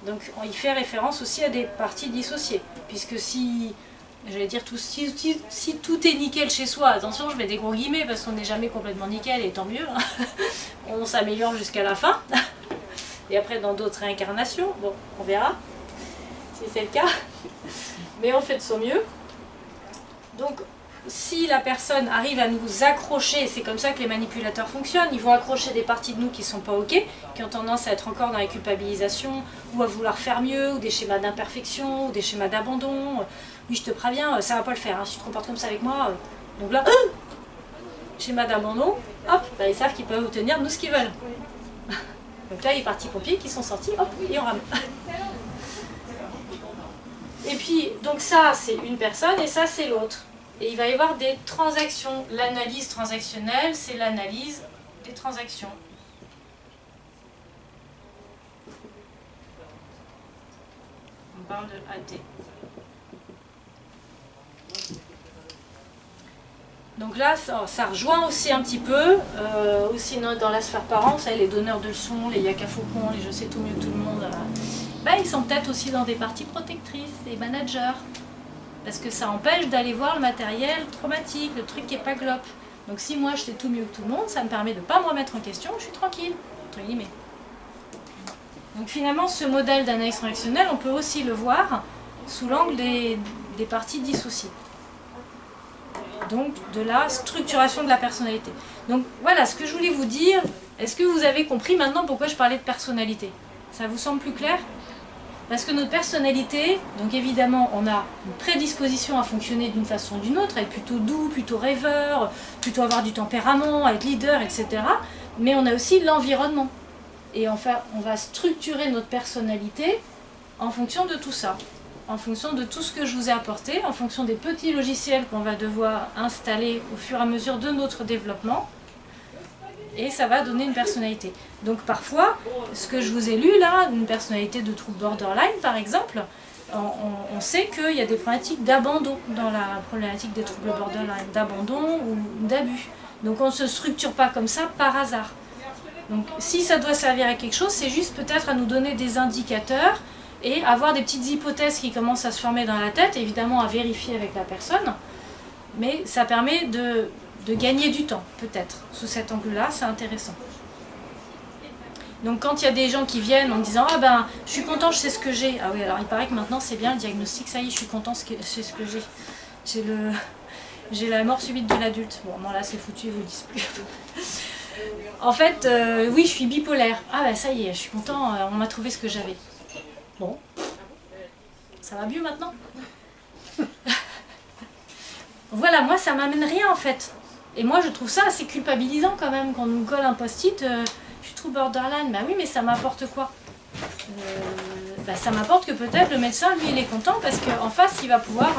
Donc il fait référence aussi à des parties dissociées. Puisque si, j'allais dire, si tout est nickel chez soi, attention je mets des gros guillemets parce qu'on n'est jamais complètement nickel et tant mieux, hein. On s'améliore jusqu'à la fin. Et après dans d'autres réincarnations, bon on verra si c'est le cas. Mais on fait de son mieux. Donc si la personne arrive à nous accrocher, c'est comme ça que les manipulateurs fonctionnent, ils vont accrocher des parties de nous qui ne sont pas ok, qui ont tendance à être encore dans la culpabilisation, ou à vouloir faire mieux, ou des schémas d'imperfection, ou des schémas d'abandon. Oui, je te préviens, ça va pas le faire, hein, si tu te comportes comme ça avec moi. Donc là, schéma d'abandon, hop, bah, ils savent qu'ils peuvent obtenir nous ce qu'ils veulent. Donc là, les partis pompiers qui sont sortis, hop, et on rame. Et puis, donc ça, c'est une personne, et ça, c'est l'autre. Et il va y avoir des transactions. L'analyse transactionnelle, c'est l'analyse des transactions. On parle de AT. Donc là, ça rejoint aussi un petit peu, aussi dans la sphère parent, vous savez, les donneurs de leçons, les yaka faucons, les je sais tout mieux que tout le monde, bah, ils sont peut-être aussi dans des parties protectrices, les managers. Parce que ça empêche d'aller voir le matériel traumatique, le truc qui n'est pas glop. Donc si moi je sais tout mieux que tout le monde, ça me permet de ne pas me remettre en question, je suis tranquille, entre guillemets. Donc finalement, ce modèle d'analyse transactionnelle, on peut aussi le voir sous l'angle des parties dissociées. Donc de la structuration de la personnalité. Donc voilà ce que je voulais vous dire. Est-ce que vous avez compris maintenant pourquoi je parlais de personnalité? Ça vous semble plus clair? Parce que notre personnalité, donc évidemment, on a une prédisposition à fonctionner d'une façon ou d'une autre, être plutôt doux, plutôt rêveur, plutôt avoir du tempérament, être leader, etc. Mais on a aussi l'environnement. Et enfin, on va structurer notre personnalité en fonction de tout ça, en fonction de tout ce que je vous ai apporté, en fonction des petits logiciels qu'on va devoir installer au fur et à mesure de notre développement. Et ça va donner une personnalité. Donc parfois, ce que je vous ai lu là, une personnalité de trouble borderline par exemple, on sait qu'il y a des problématiques d'abandon dans la problématique des troubles borderline, d'abandon ou d'abus. Donc on ne se structure pas comme ça par hasard. Donc si ça doit servir à quelque chose, c'est juste peut-être à nous donner des indicateurs et avoir des petites hypothèses qui commencent à se former dans la tête, évidemment à vérifier avec la personne, mais ça permet de gagner du temps, peut-être. Sous cet angle-là, c'est intéressant. Donc quand il y a des gens qui viennent en disant « Ah ben, je suis content, je sais ce que j'ai. » Ah oui, alors il paraît que maintenant c'est bien le diagnostic, ça y est, je suis content, je sais ce que j'ai. J'ai la mort subite de l'adulte. Bon, non là c'est foutu, ils vous le disent plus. En fait, oui, je suis bipolaire. Ah ben ça y est, je suis content, on m'a trouvé ce que j'avais. Bon, ça va mieux maintenant. Voilà, moi ça m'amène rien en fait. Et moi je trouve ça assez culpabilisant quand même, quand on nous colle un post-it, je suis trop borderline, bah oui mais ça m'apporte quoi? Bah, ça m'apporte que peut-être le médecin lui il est content parce qu'en face il va pouvoir...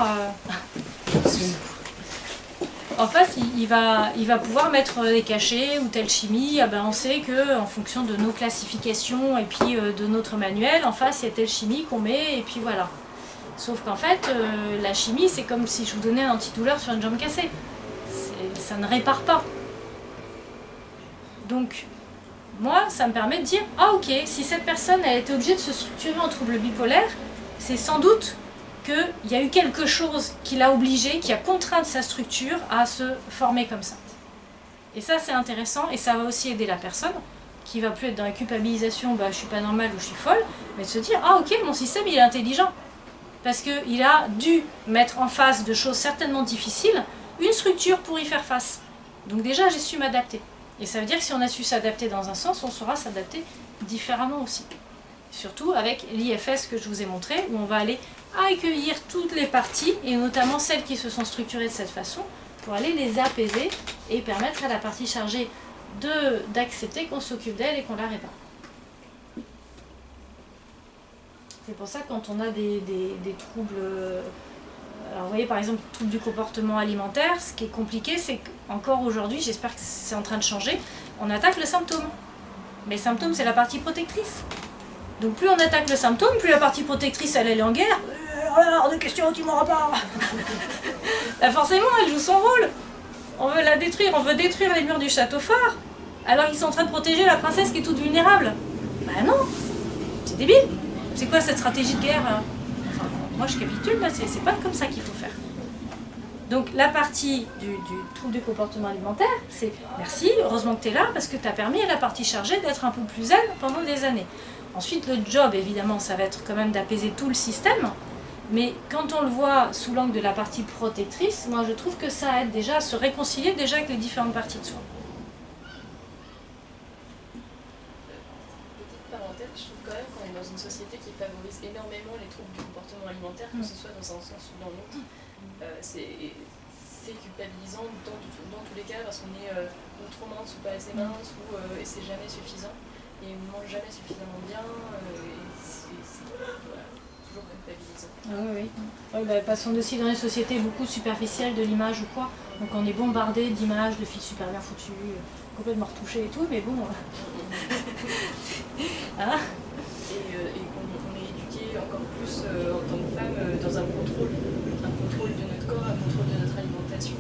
en face il va pouvoir mettre des cachets ou telle chimie, ah ben, on sait qu'en fonction de nos classifications et puis de notre manuel, en face il y a telle chimie qu'on met et puis voilà. Sauf qu'en fait la chimie c'est comme si je vous donnais un antidouleur sur une jambe cassée. Ça ne répare pas. Donc, moi, ça me permet de dire, ah ok, si cette personne a été obligée de se structurer en trouble bipolaire, c'est sans doute qu'il y a eu quelque chose qui l'a obligé, qui a contraint sa structure à se former comme ça. Et ça, c'est intéressant, et ça va aussi aider la personne, qui va plus être dans la culpabilisation, bah, je suis pas normale ou je suis folle, mais de se dire, ah ok, mon système, il est intelligent. Parce qu'il a dû mettre en face de choses certainement difficiles, une structure pour y faire face. Donc déjà, j'ai su m'adapter. Et ça veut dire que si on a su s'adapter dans un sens, on saura s'adapter différemment aussi. Surtout avec l'IFS que je vous ai montré, où on va aller accueillir toutes les parties, et notamment celles qui se sont structurées de cette façon, pour aller les apaiser et permettre à la partie chargée d'accepter qu'on s'occupe d'elle et qu'on la répare. C'est pour ça que quand on a des troubles, alors vous voyez par exemple troubles du comportement alimentaire, ce qui est compliqué c'est qu'encore aujourd'hui, j'espère que c'est en train de changer, on attaque le symptôme. Mais le symptôme c'est la partie protectrice. Donc plus on attaque le symptôme, plus la partie protectrice elle est en guerre. Hors de question, tu m'auras pas. Là, forcément elle joue son rôle. On veut la détruire, on veut détruire les murs du château fort. Alors ils sont en train de protéger la princesse qui est toute vulnérable. Bah non, c'est débile. C'est quoi cette stratégie de guerre? Enfin, moi je capitule, là, c'est pas comme ça qu'il faut faire. Donc la partie du trouble du comportement alimentaire, c'est merci, heureusement que tu es là, parce que tu as permis à la partie chargée d'être un peu plus zen pendant des années. Ensuite le job, évidemment, ça va être quand même d'apaiser tout le système, mais quand on le voit sous l'angle de la partie protectrice, moi je trouve que ça aide déjà à se réconcilier déjà avec les différentes parties de soi. Je trouve quand même qu'on est dans une société qui favorise énormément les troubles du comportement alimentaire, que ce soit dans un sens ou dans l'autre. C'est culpabilisant dans tous les cas parce qu'on est trop mince ou pas assez mince et c'est jamais suffisant et on ne mange jamais suffisamment bien et c'est voilà, toujours culpabilisant. Ah oui, oui. Bah, passons aussi dans une société beaucoup superficielle de l'image ou quoi. Donc on est bombardé d'images de filles super bien foutues, complètement retouchées et tout, mais bon. Hein? Et qu'on est éduqué encore plus en tant que femme dans un contrôle de notre corps, un contrôle de notre alimentation.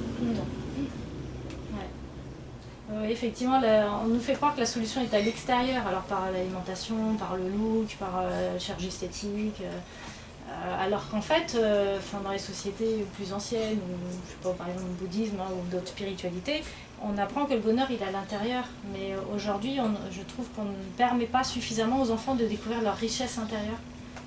Ouais. Effectivement, on nous fait croire que la solution est à l'extérieur, alors par l'alimentation, par le look, par la chirurgie esthétique, alors qu'en fait, dans les sociétés plus anciennes, ou je sais pas, par exemple le bouddhisme ou d'autres spiritualités, on apprend que le bonheur il est à l'intérieur, mais aujourd'hui je trouve qu'on ne permet pas suffisamment aux enfants de découvrir leur richesse intérieure.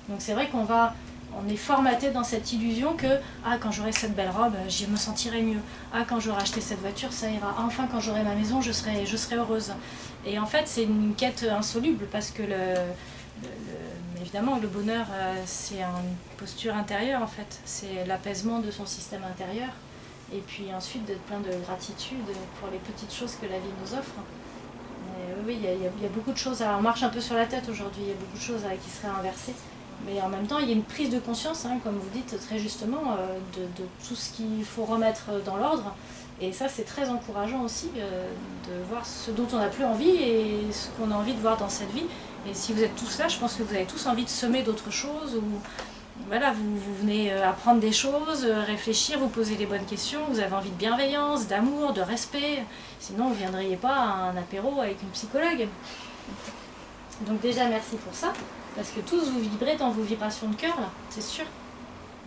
Donc c'est vrai on est formaté dans cette illusion que quand j'aurai cette belle robe, je me sentirai mieux. Quand j'aurai acheté cette voiture, ça ira. Enfin quand j'aurai ma maison, je serai heureuse. Et en fait c'est une quête insoluble parce que évidemment le bonheur c'est une posture intérieure en fait. C'est l'apaisement de son système intérieur. Et puis ensuite d'être plein de gratitude pour les petites choses que la vie nous offre. Mais oui, il y a beaucoup de choses, on marche un peu sur la tête aujourd'hui, il y a beaucoup de choses qui seraient inversées. Mais en même temps, il y a une prise de conscience, comme vous dites très justement, de tout ce qu'il faut remettre dans l'ordre. Et ça, c'est très encourageant aussi de voir ce dont on n'a plus envie et ce qu'on a envie de voir dans cette vie. Et si vous êtes tous là, je pense que vous avez tous envie de semer d'autres choses. Voilà, vous venez apprendre des choses, réfléchir, vous poser les bonnes questions, vous avez envie de bienveillance, d'amour, de respect, sinon vous ne viendriez pas à un apéro avec une psychologue. Donc déjà merci pour ça, parce que tous vous vibrez dans vos vibrations de cœur, là, c'est sûr.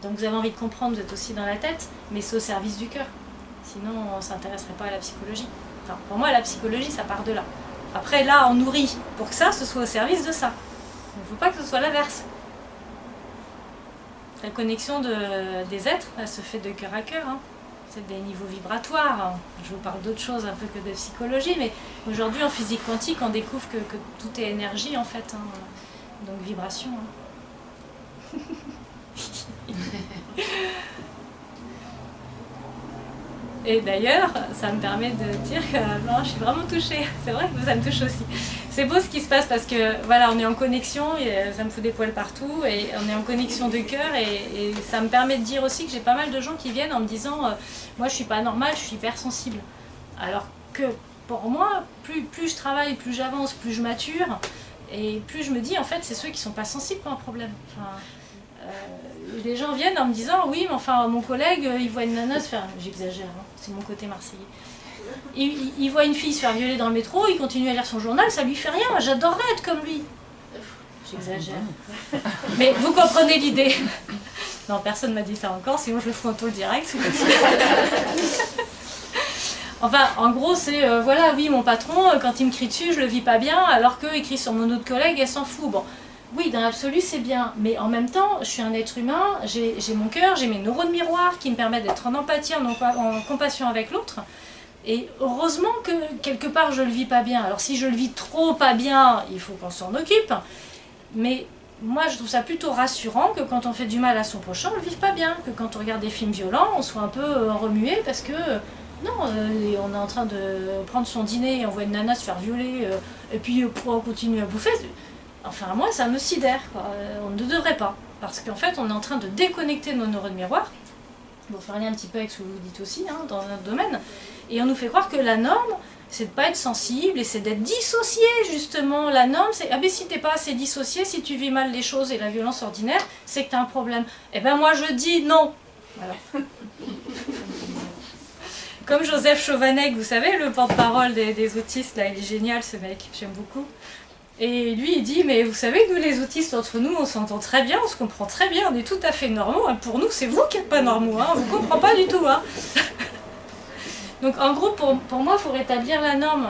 Donc vous avez envie de comprendre, vous êtes aussi dans la tête, mais c'est au service du cœur. Sinon on ne s'intéresserait pas à la psychologie. Enfin, pour moi la psychologie ça part de là. Après là on nourrit pour que ça, ce soit au service de ça. Il ne faut pas que ce soit l'inverse. La connexion des êtres, elle se fait de cœur à cœur. C'est des niveaux vibratoires. Je vous parle d'autre chose un peu que de psychologie, mais aujourd'hui en physique quantique, on découvre que tout est énergie en fait. Donc vibration. Et d'ailleurs, ça me permet de dire que non, je suis vraiment touchée. C'est vrai que ça me touche aussi. C'est beau ce qui se passe parce que voilà, on est en connexion, et ça me fout des poils partout, et on est en connexion de cœur, et ça me permet de dire aussi que j'ai pas mal de gens qui viennent en me disant moi je suis pas normale, je suis hypersensible. Alors que pour moi, plus je travaille, plus j'avance, plus je mature, et plus je me dis en fait c'est ceux qui sont pas sensibles qui ont un problème. Enfin, les gens viennent en me disant oui mais enfin mon collègue il voit une nana se faire, j'exagère, c'est mon côté marseillais, il voit une fille se faire violer dans le métro, il continue à lire son journal, ça lui fait rien, j'adorerais être comme lui. J'exagère, mais vous comprenez l'idée. Non, personne m'a dit ça encore, sinon je le fous en taux direct. Enfin, en gros, c'est, voilà, oui, mon patron, quand il me crie dessus, je le vis pas bien, alors qu'il crie sur mon autre collègue, elle s'en fout. Bon, oui, dans l'absolu, c'est bien, mais en même temps, je suis un être humain, j'ai mon cœur, j'ai mes neurones miroirs qui me permettent d'être en empathie, en compassion avec l'autre. Et heureusement que, quelque part, je le vis pas bien. Alors, si je le vis trop pas bien, il faut qu'on s'en occupe. Mais moi, je trouve ça plutôt rassurant que quand on fait du mal à son prochain, on le vive pas bien. Que quand on regarde des films violents, on soit un peu remué parce que... Non, on est en train de prendre son dîner et on voit une nana se faire violer et puis on continue à bouffer. Enfin, moi, ça me sidère, quoi. On ne devrait pas. Parce qu'en fait, on est en train de déconnecter nos neurones miroirs. Bon, faire lien un petit peu avec ce que vous dites aussi, hein, dans notre domaine. Et on nous fait croire que la norme, c'est de ne pas être sensible et c'est d'être dissocié, justement. La norme, c'est, ah ben si t'es pas assez dissocié, si tu vis mal les choses et la violence ordinaire, c'est que tu as un problème. Eh ben moi, je dis non. Voilà. Comme Joseph Chovanec, vous savez, le porte-parole des autistes, là, il est génial, ce mec, j'aime beaucoup. Et lui, il dit, mais vous savez, nous les autistes, entre nous, on s'entend très bien, on se comprend très bien, on est tout à fait normaux. Hein. Pour nous, c'est vous qui n'êtes pas normaux, hein. On ne vous comprend pas du tout. Hein. Donc en gros, pour moi, il faut rétablir la norme.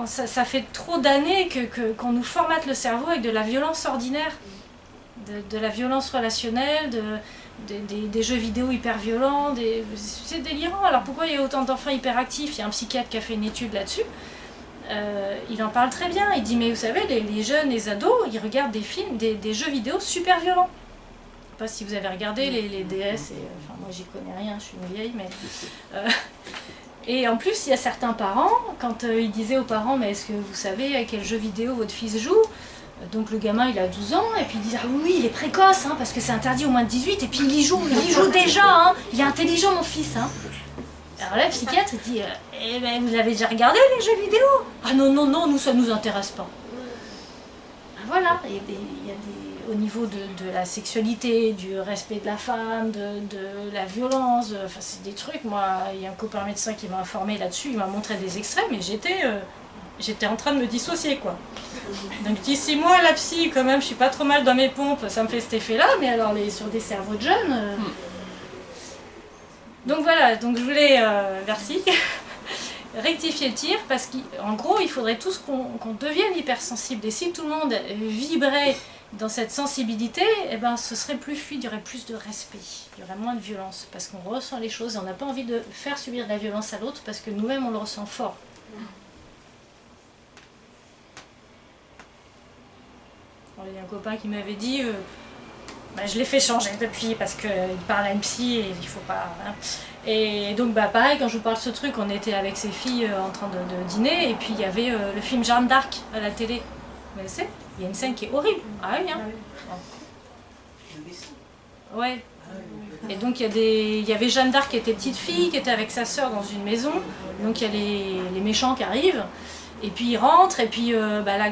Ça fait trop d'années qu'on nous formate le cerveau avec de la violence ordinaire, de la violence relationnelle, des jeux vidéo hyper violents. C'est délirant. Alors pourquoi il y a autant d'enfants hyperactifs? Il y a un psychiatre qui a fait une étude là-dessus. Il en parle très bien, il dit mais vous savez les jeunes, les ados, ils regardent des films, des jeux vidéo super violents. Je ne sais pas si vous avez regardé les DS, enfin moi j'y connais rien, je suis une vieille, mais... et en plus il y a certains parents, quand ils disaient aux parents mais est-ce que vous savez à quel jeu vidéo votre fils joue? Donc le gamin il a 12 ans et puis il dit ah oui il est précoce hein, parce que c'est interdit au moins de 18 et puis il y joue déjà, hein, il est intelligent mon fils. Hein. Alors là, le psychiatre dit eh ben, vous avez déjà regardé les jeux vidéo? Ah non, non, non, nous, ça ne nous intéresse pas. Ben voilà, il y a au niveau de la sexualité, du respect de la femme, de la violence, enfin c'est des trucs, moi, il y a un copain médecin qui m'a informé là-dessus, il m'a montré des extraits, mais j'étais en train de me dissocier, quoi. Donc d'ici moi, la psy, quand même, je suis pas trop mal dans mes pompes, ça me fait cet effet-là, mais alors sur des cerveaux de jeunes... Donc voilà, donc je voulais, merci, rectifier le tir, parce qu'en gros, il faudrait tous qu'on devienne hypersensible. Et si tout le monde vibrait dans cette sensibilité, eh ben, ce serait plus fluide, il y aurait plus de respect, il y aurait moins de violence, parce qu'on ressent les choses et on n'a pas envie de faire subir de la violence à l'autre, parce que nous-mêmes, on le ressent fort. Alors, il y a un copain qui m'avait dit... bah, je l'ai fait changer depuis parce qu'il parle à une psy et il faut pas... Hein. Et donc bah, pareil, quand je vous parle de ce truc, on était avec ses filles en train de dîner et puis il y avait le film Jeanne d'Arc à la télé. Vous connaissez? Il y a une scène qui est horrible. Ah oui, hein. Ouais. Et donc il y avait Jeanne d'Arc qui était petite fille, qui était avec sa sœur dans une maison. Donc il y a les méchants qui arrivent. Et puis il rentre, et puis bah, la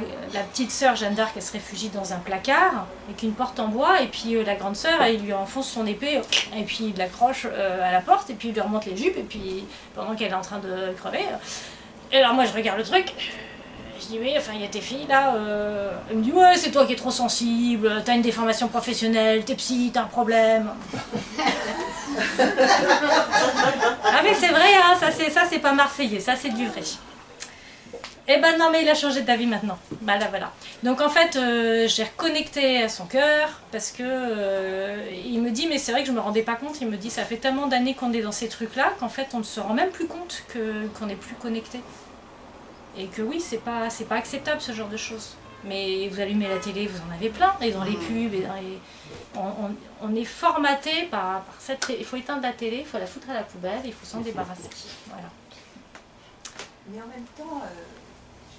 petite sœur Jeanne d'Arc, elle se réfugie dans un placard, avec une porte en bois, et puis la grande sœur, elle lui enfonce son épée, et puis il l'accroche à la porte, et puis il lui remonte les jupes, et puis pendant qu'elle est en train de crever. Et alors moi je regarde le truc, je dis oui, enfin il y a tes filles là, elle me dit ouais c'est toi qui es trop sensible, t'as une déformation professionnelle, t'es psy, t'as un problème. Ah mais c'est vrai, hein, ça c'est pas marseillais, ça c'est du vrai. Eh ben non, mais il a changé d'avis maintenant. Voilà, voilà. Donc en fait, j'ai reconnecté à son cœur parce que il me dit, mais c'est vrai que je me rendais pas compte. Il me dit, ça fait tellement d'années qu'on est dans ces trucs-là qu'en fait, on ne se rend même plus compte qu'on n'est plus connecté. Et que oui, c'est pas acceptable ce genre de choses. Mais vous allumez la télé, vous en avez plein, et dans les pubs, et dans les... on est formaté par cette... Il faut éteindre la télé, il faut la foutre à la poubelle, il faut s'en débarrasser. Voilà. Mais en même temps,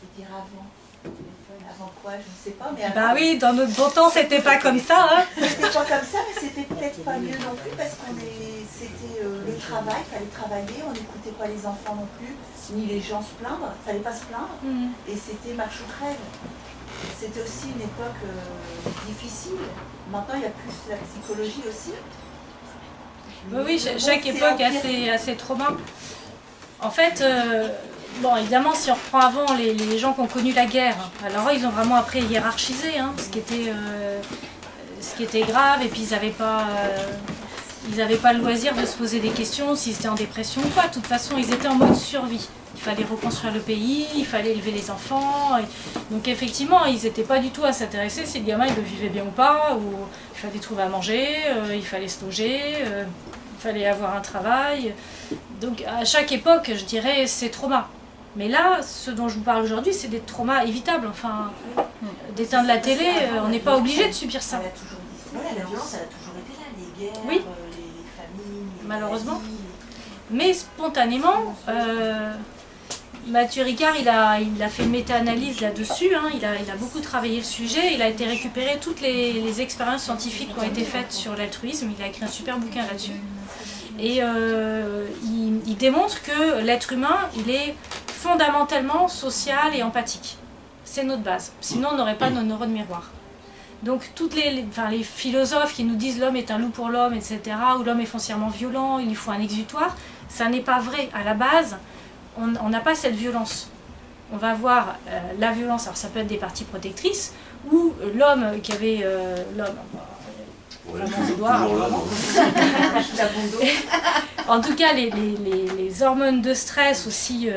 je veux dire avant quoi, je ne sais pas. Mais bah oui, dans notre bon temps, c'était pas comme ça. Hein. C'était pas comme ça, mais c'était peut-être pas mieux non plus, parce c'était le travail, il fallait travailler, on n'écoutait pas les enfants non plus, ni les gens se plaindre, il fallait pas se plaindre, et c'était marche ou crève. C'était aussi une époque difficile. Maintenant, il y a plus la psychologie aussi. Oui, chaque époque a ses traumas. En fait, bon, évidemment, si on reprend avant les gens qui ont connu la guerre, alors ils ont vraiment appris à hiérarchiser, hein, ce qui était grave, et puis ils n'avaient pas le loisir de se poser des questions s'ils étaient en dépression ou pas. De toute façon, ils étaient en mode survie. Il fallait reconstruire le pays, il fallait élever les enfants. Donc effectivement, ils n'étaient pas du tout à s'intéresser si le gamin il le vivait bien ou pas, ou il fallait trouver à manger, il fallait se loger, il fallait avoir un travail. Donc à chaque époque, je dirais, c'est trauma. Mais là, ce dont je vous parle aujourd'hui, c'est des traumas évitables. Enfin, d'éteindre la télé, on n'est pas obligé de subir ça. La violence, elle a toujours été là, les guerres, oui. Les familles, malheureusement. Mais spontanément, Mathieu Ricard, il a fait une méta-analyse là-dessus, hein, il a beaucoup travaillé le sujet, il a été récupérer toutes les expériences scientifiques qui ont été faites sur l'altruisme, il a écrit un super bouquin là-dessus. Et il démontre que l'être humain, il est fondamentalement social et empathique. C'est notre base, sinon on n'aurait pas nos neurones miroirs. Donc toutes les philosophes qui nous disent l'homme est un loup pour l'homme, etc., ou l'homme est foncièrement violent, il lui faut un exutoire, ça n'est pas vrai. À la base, on n'a pas cette violence. On va avoir la violence, alors ça peut être des parties protectrices, ou l'homme qui avait... En tout cas, les hormones de stress, aussi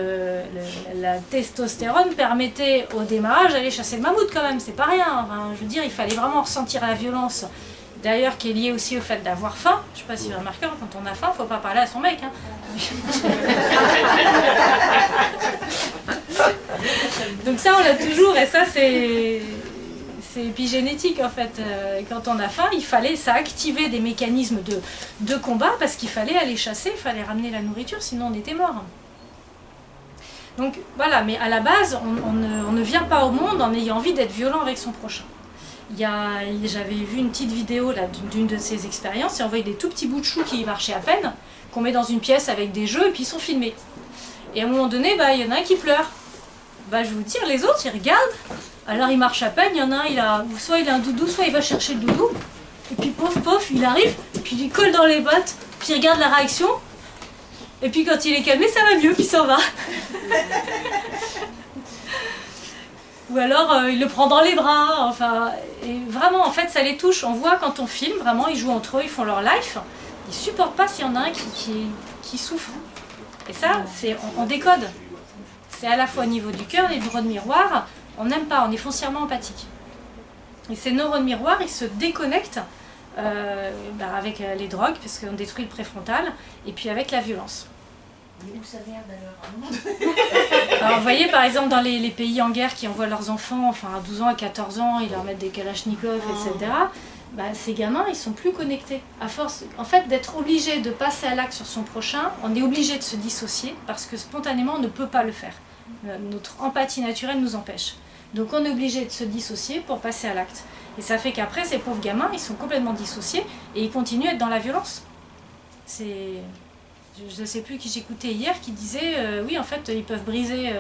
la testostérone, permettaient au démarrage d'aller chasser le mammouth quand même, c'est pas rien. Enfin, je veux dire, il fallait vraiment ressentir la violence. D'ailleurs, qui est liée aussi au fait d'avoir faim. Je sais pas si vous remarquez, quand on a faim, il ne faut pas parler à son mec. Hein. Donc ça, on l'a toujours, et ça, c'est épigénétique en fait. Quand on a faim, ça activait des mécanismes de combat parce qu'il fallait aller chasser, il fallait ramener la nourriture, sinon on était mort. Donc voilà, mais à la base, on ne vient pas au monde en ayant envie d'être violent avec son prochain. J'avais vu une petite vidéo d'une de ces expériences, et on voyait des tout petits bouts de choux qui marchaient à peine, qu'on met dans une pièce avec des jeux, et puis ils sont filmés. Et à un moment donné, il y en a un qui pleure. Je vais vous dire, les autres, ils regardent, alors il marche à peine, il y en a un, soit il a un doudou, soit il va chercher le doudou, et puis pof, il arrive, puis il lui colle dans les bottes, puis il regarde la réaction, et puis quand il est calmé, ça va mieux, puis il s'en va. Ou alors il le prend dans les bras, enfin, et vraiment en fait ça les touche, on voit quand on filme, vraiment ils jouent entre eux, ils font leur life, ils supportent pas s'il y en a un qui souffre. Et ça, on décode. C'est à la fois au niveau du cœur, les neurones miroirs, on n'aime pas, on est foncièrement empathique. Et ces neurones miroirs, ils se déconnectent avec les drogues, parce qu'on détruit le préfrontal, et puis avec la violence. Mais où ça merde alors? Alors, vous voyez par exemple dans les pays en guerre qui envoient leurs enfants, enfin à 12 ans, à 14 ans, ils leur mettent des kalachnikovs, etc. Ces gamins, ils sont plus connectés. À force, en fait, d'être obligé de passer à l'acte sur son prochain, on est obligé de se dissocier parce que spontanément, on ne peut pas le faire. Notre empathie naturelle nous empêche. Donc on est obligé de se dissocier pour passer à l'acte. Et ça fait qu'après, ces pauvres gamins, ils sont complètement dissociés et ils continuent à être dans la violence. Je ne sais plus qui j'écoutais hier qui disait, oui, en fait, ils peuvent briser,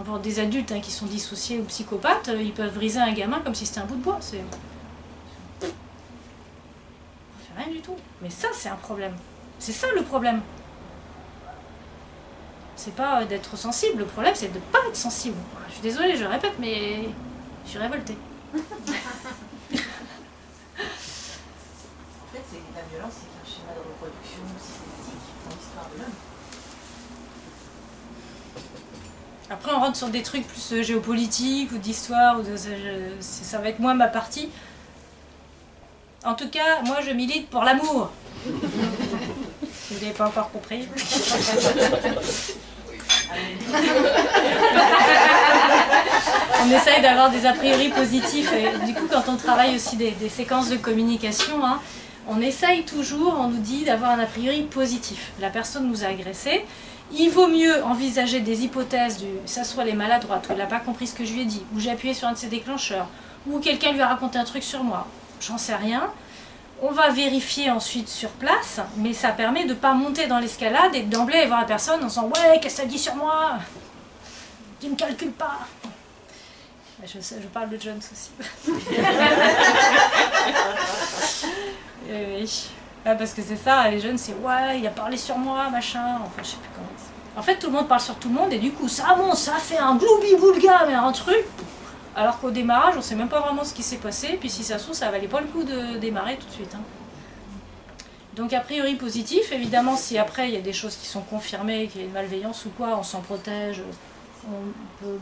pour des adultes qui sont dissociés ou psychopathes, ils peuvent briser un gamin comme si c'était un bout de bois. Rien du tout. Mais ça, c'est un problème. C'est ça le problème. C'est pas d'être sensible, le problème c'est de ne pas être sensible. Je suis désolée, je répète, mais je suis révoltée. En fait, la violence, c'est un schéma de reproduction systématique dans l'histoire de l'homme. Après, on rentre sur des trucs plus géopolitiques ou d'histoire, ça va être moins ma partie. En tout cas, moi je milite pour l'amour. Si vous n'avez pas encore compris. On essaye d'avoir des a priori positifs. Et du coup, quand on travaille aussi des séquences de communication, on essaye toujours, on nous dit d'avoir un a priori positif. La personne nous a agressés. Il vaut mieux envisager des hypothèses ça soit les maladroites, ou il n'a pas compris ce que je lui ai dit, ou j'ai appuyé sur un de ses déclencheurs, ou quelqu'un lui a raconté un truc sur moi. J'en sais rien. On va vérifier ensuite sur place, mais ça permet de ne pas monter dans l'escalade et d'emblée aller voir la personne en disant « Ouais, qu'est-ce que ça dit sur moi? Tu ne me calcules pas !» Je parle de Jones aussi. Oui. Parce que c'est ça, les jeunes, c'est « Ouais, il a parlé sur moi, machin. » Enfin, je sais plus comment. En fait, tout le monde parle sur tout le monde et du coup, ça fait un gloubi-boulga, mais un truc. Alors qu'au démarrage, on ne sait même pas vraiment ce qui s'est passé, puis si ça se trouve, ça valait pas le coup de démarrer tout de suite. Donc a priori positif, évidemment si après il y a des choses qui sont confirmées, qu'il y a une malveillance ou quoi, on s'en protège, on peut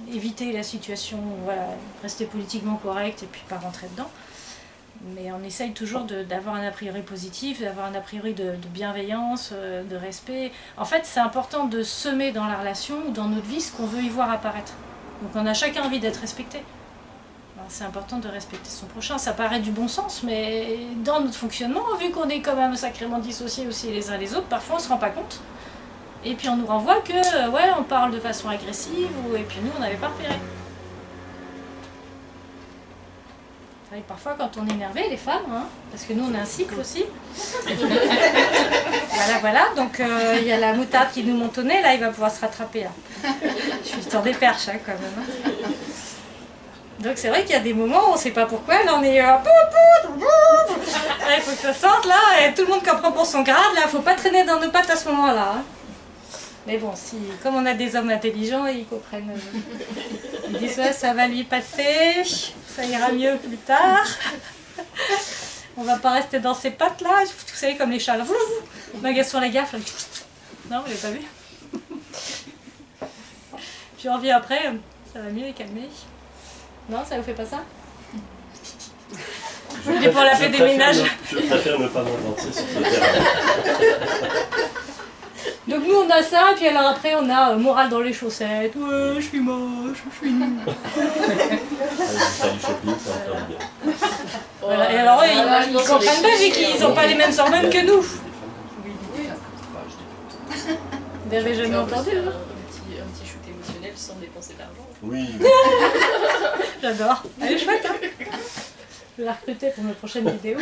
éviter la situation, voilà, rester politiquement correct et puis pas rentrer dedans. Mais on essaye toujours d'avoir un a priori positif, d'avoir un a priori de bienveillance, de respect. En fait, c'est important de semer dans la relation ou dans notre vie ce qu'on veut y voir apparaître. Donc on a chacun envie d'être respecté. C'est important de respecter son prochain. Ça paraît du bon sens, mais dans notre fonctionnement, vu qu'on est quand même sacrément dissociés aussi les uns les autres, parfois on ne se rend pas compte. Et puis on nous renvoie que, ouais, on parle de façon agressive, et puis nous, on n'avait pas repéré. Et parfois, quand on est énervé, les femmes, hein, parce que nous, on a un cycle aussi. Voilà. Donc, il y a la moutarde qui nous monte au nez, là, il va pouvoir se rattraper. Là. Je suis sur des perches, hein, quand même. Hein. Donc, c'est vrai qu'il y a des moments où on ne sait pas pourquoi, là, on est... il faut que ça sorte, là, et tout le monde comprend pour son grade, là, il ne faut pas traîner dans nos pattes à ce moment-là. Hein. Mais bon, comme on a des hommes intelligents, ils comprennent. Ils disent, ouais, ça va lui passer, ça ira mieux plus tard. On va pas rester dans ses pattes là, vous savez, comme les chats. Sur la gaffe. Non, vous l'avez pas vu. Puis on revient après, ça va mieux et calmer. Non, ça vous fait pas ça? Je voulais pour la paix des ménages. Je préfère ne pas m'avancer sur ce terrain. Donc nous on a ça, et puis alors après on a morale dans les chaussettes, ouais je suis moche, je suis nulle. Faire du shopping, ça va faire du bien. Voilà. Et alors eux, ils comprennent pas vu qu'ils n'ont pas les mêmes hormones que nous. Vous n'avez jamais entendu, hein? Un petit shoot émotionnel sans dépenser de l'argent. Oui. J'adore. Elle est chouette, hein? Je vais la recruter pour mes prochaines vidéos.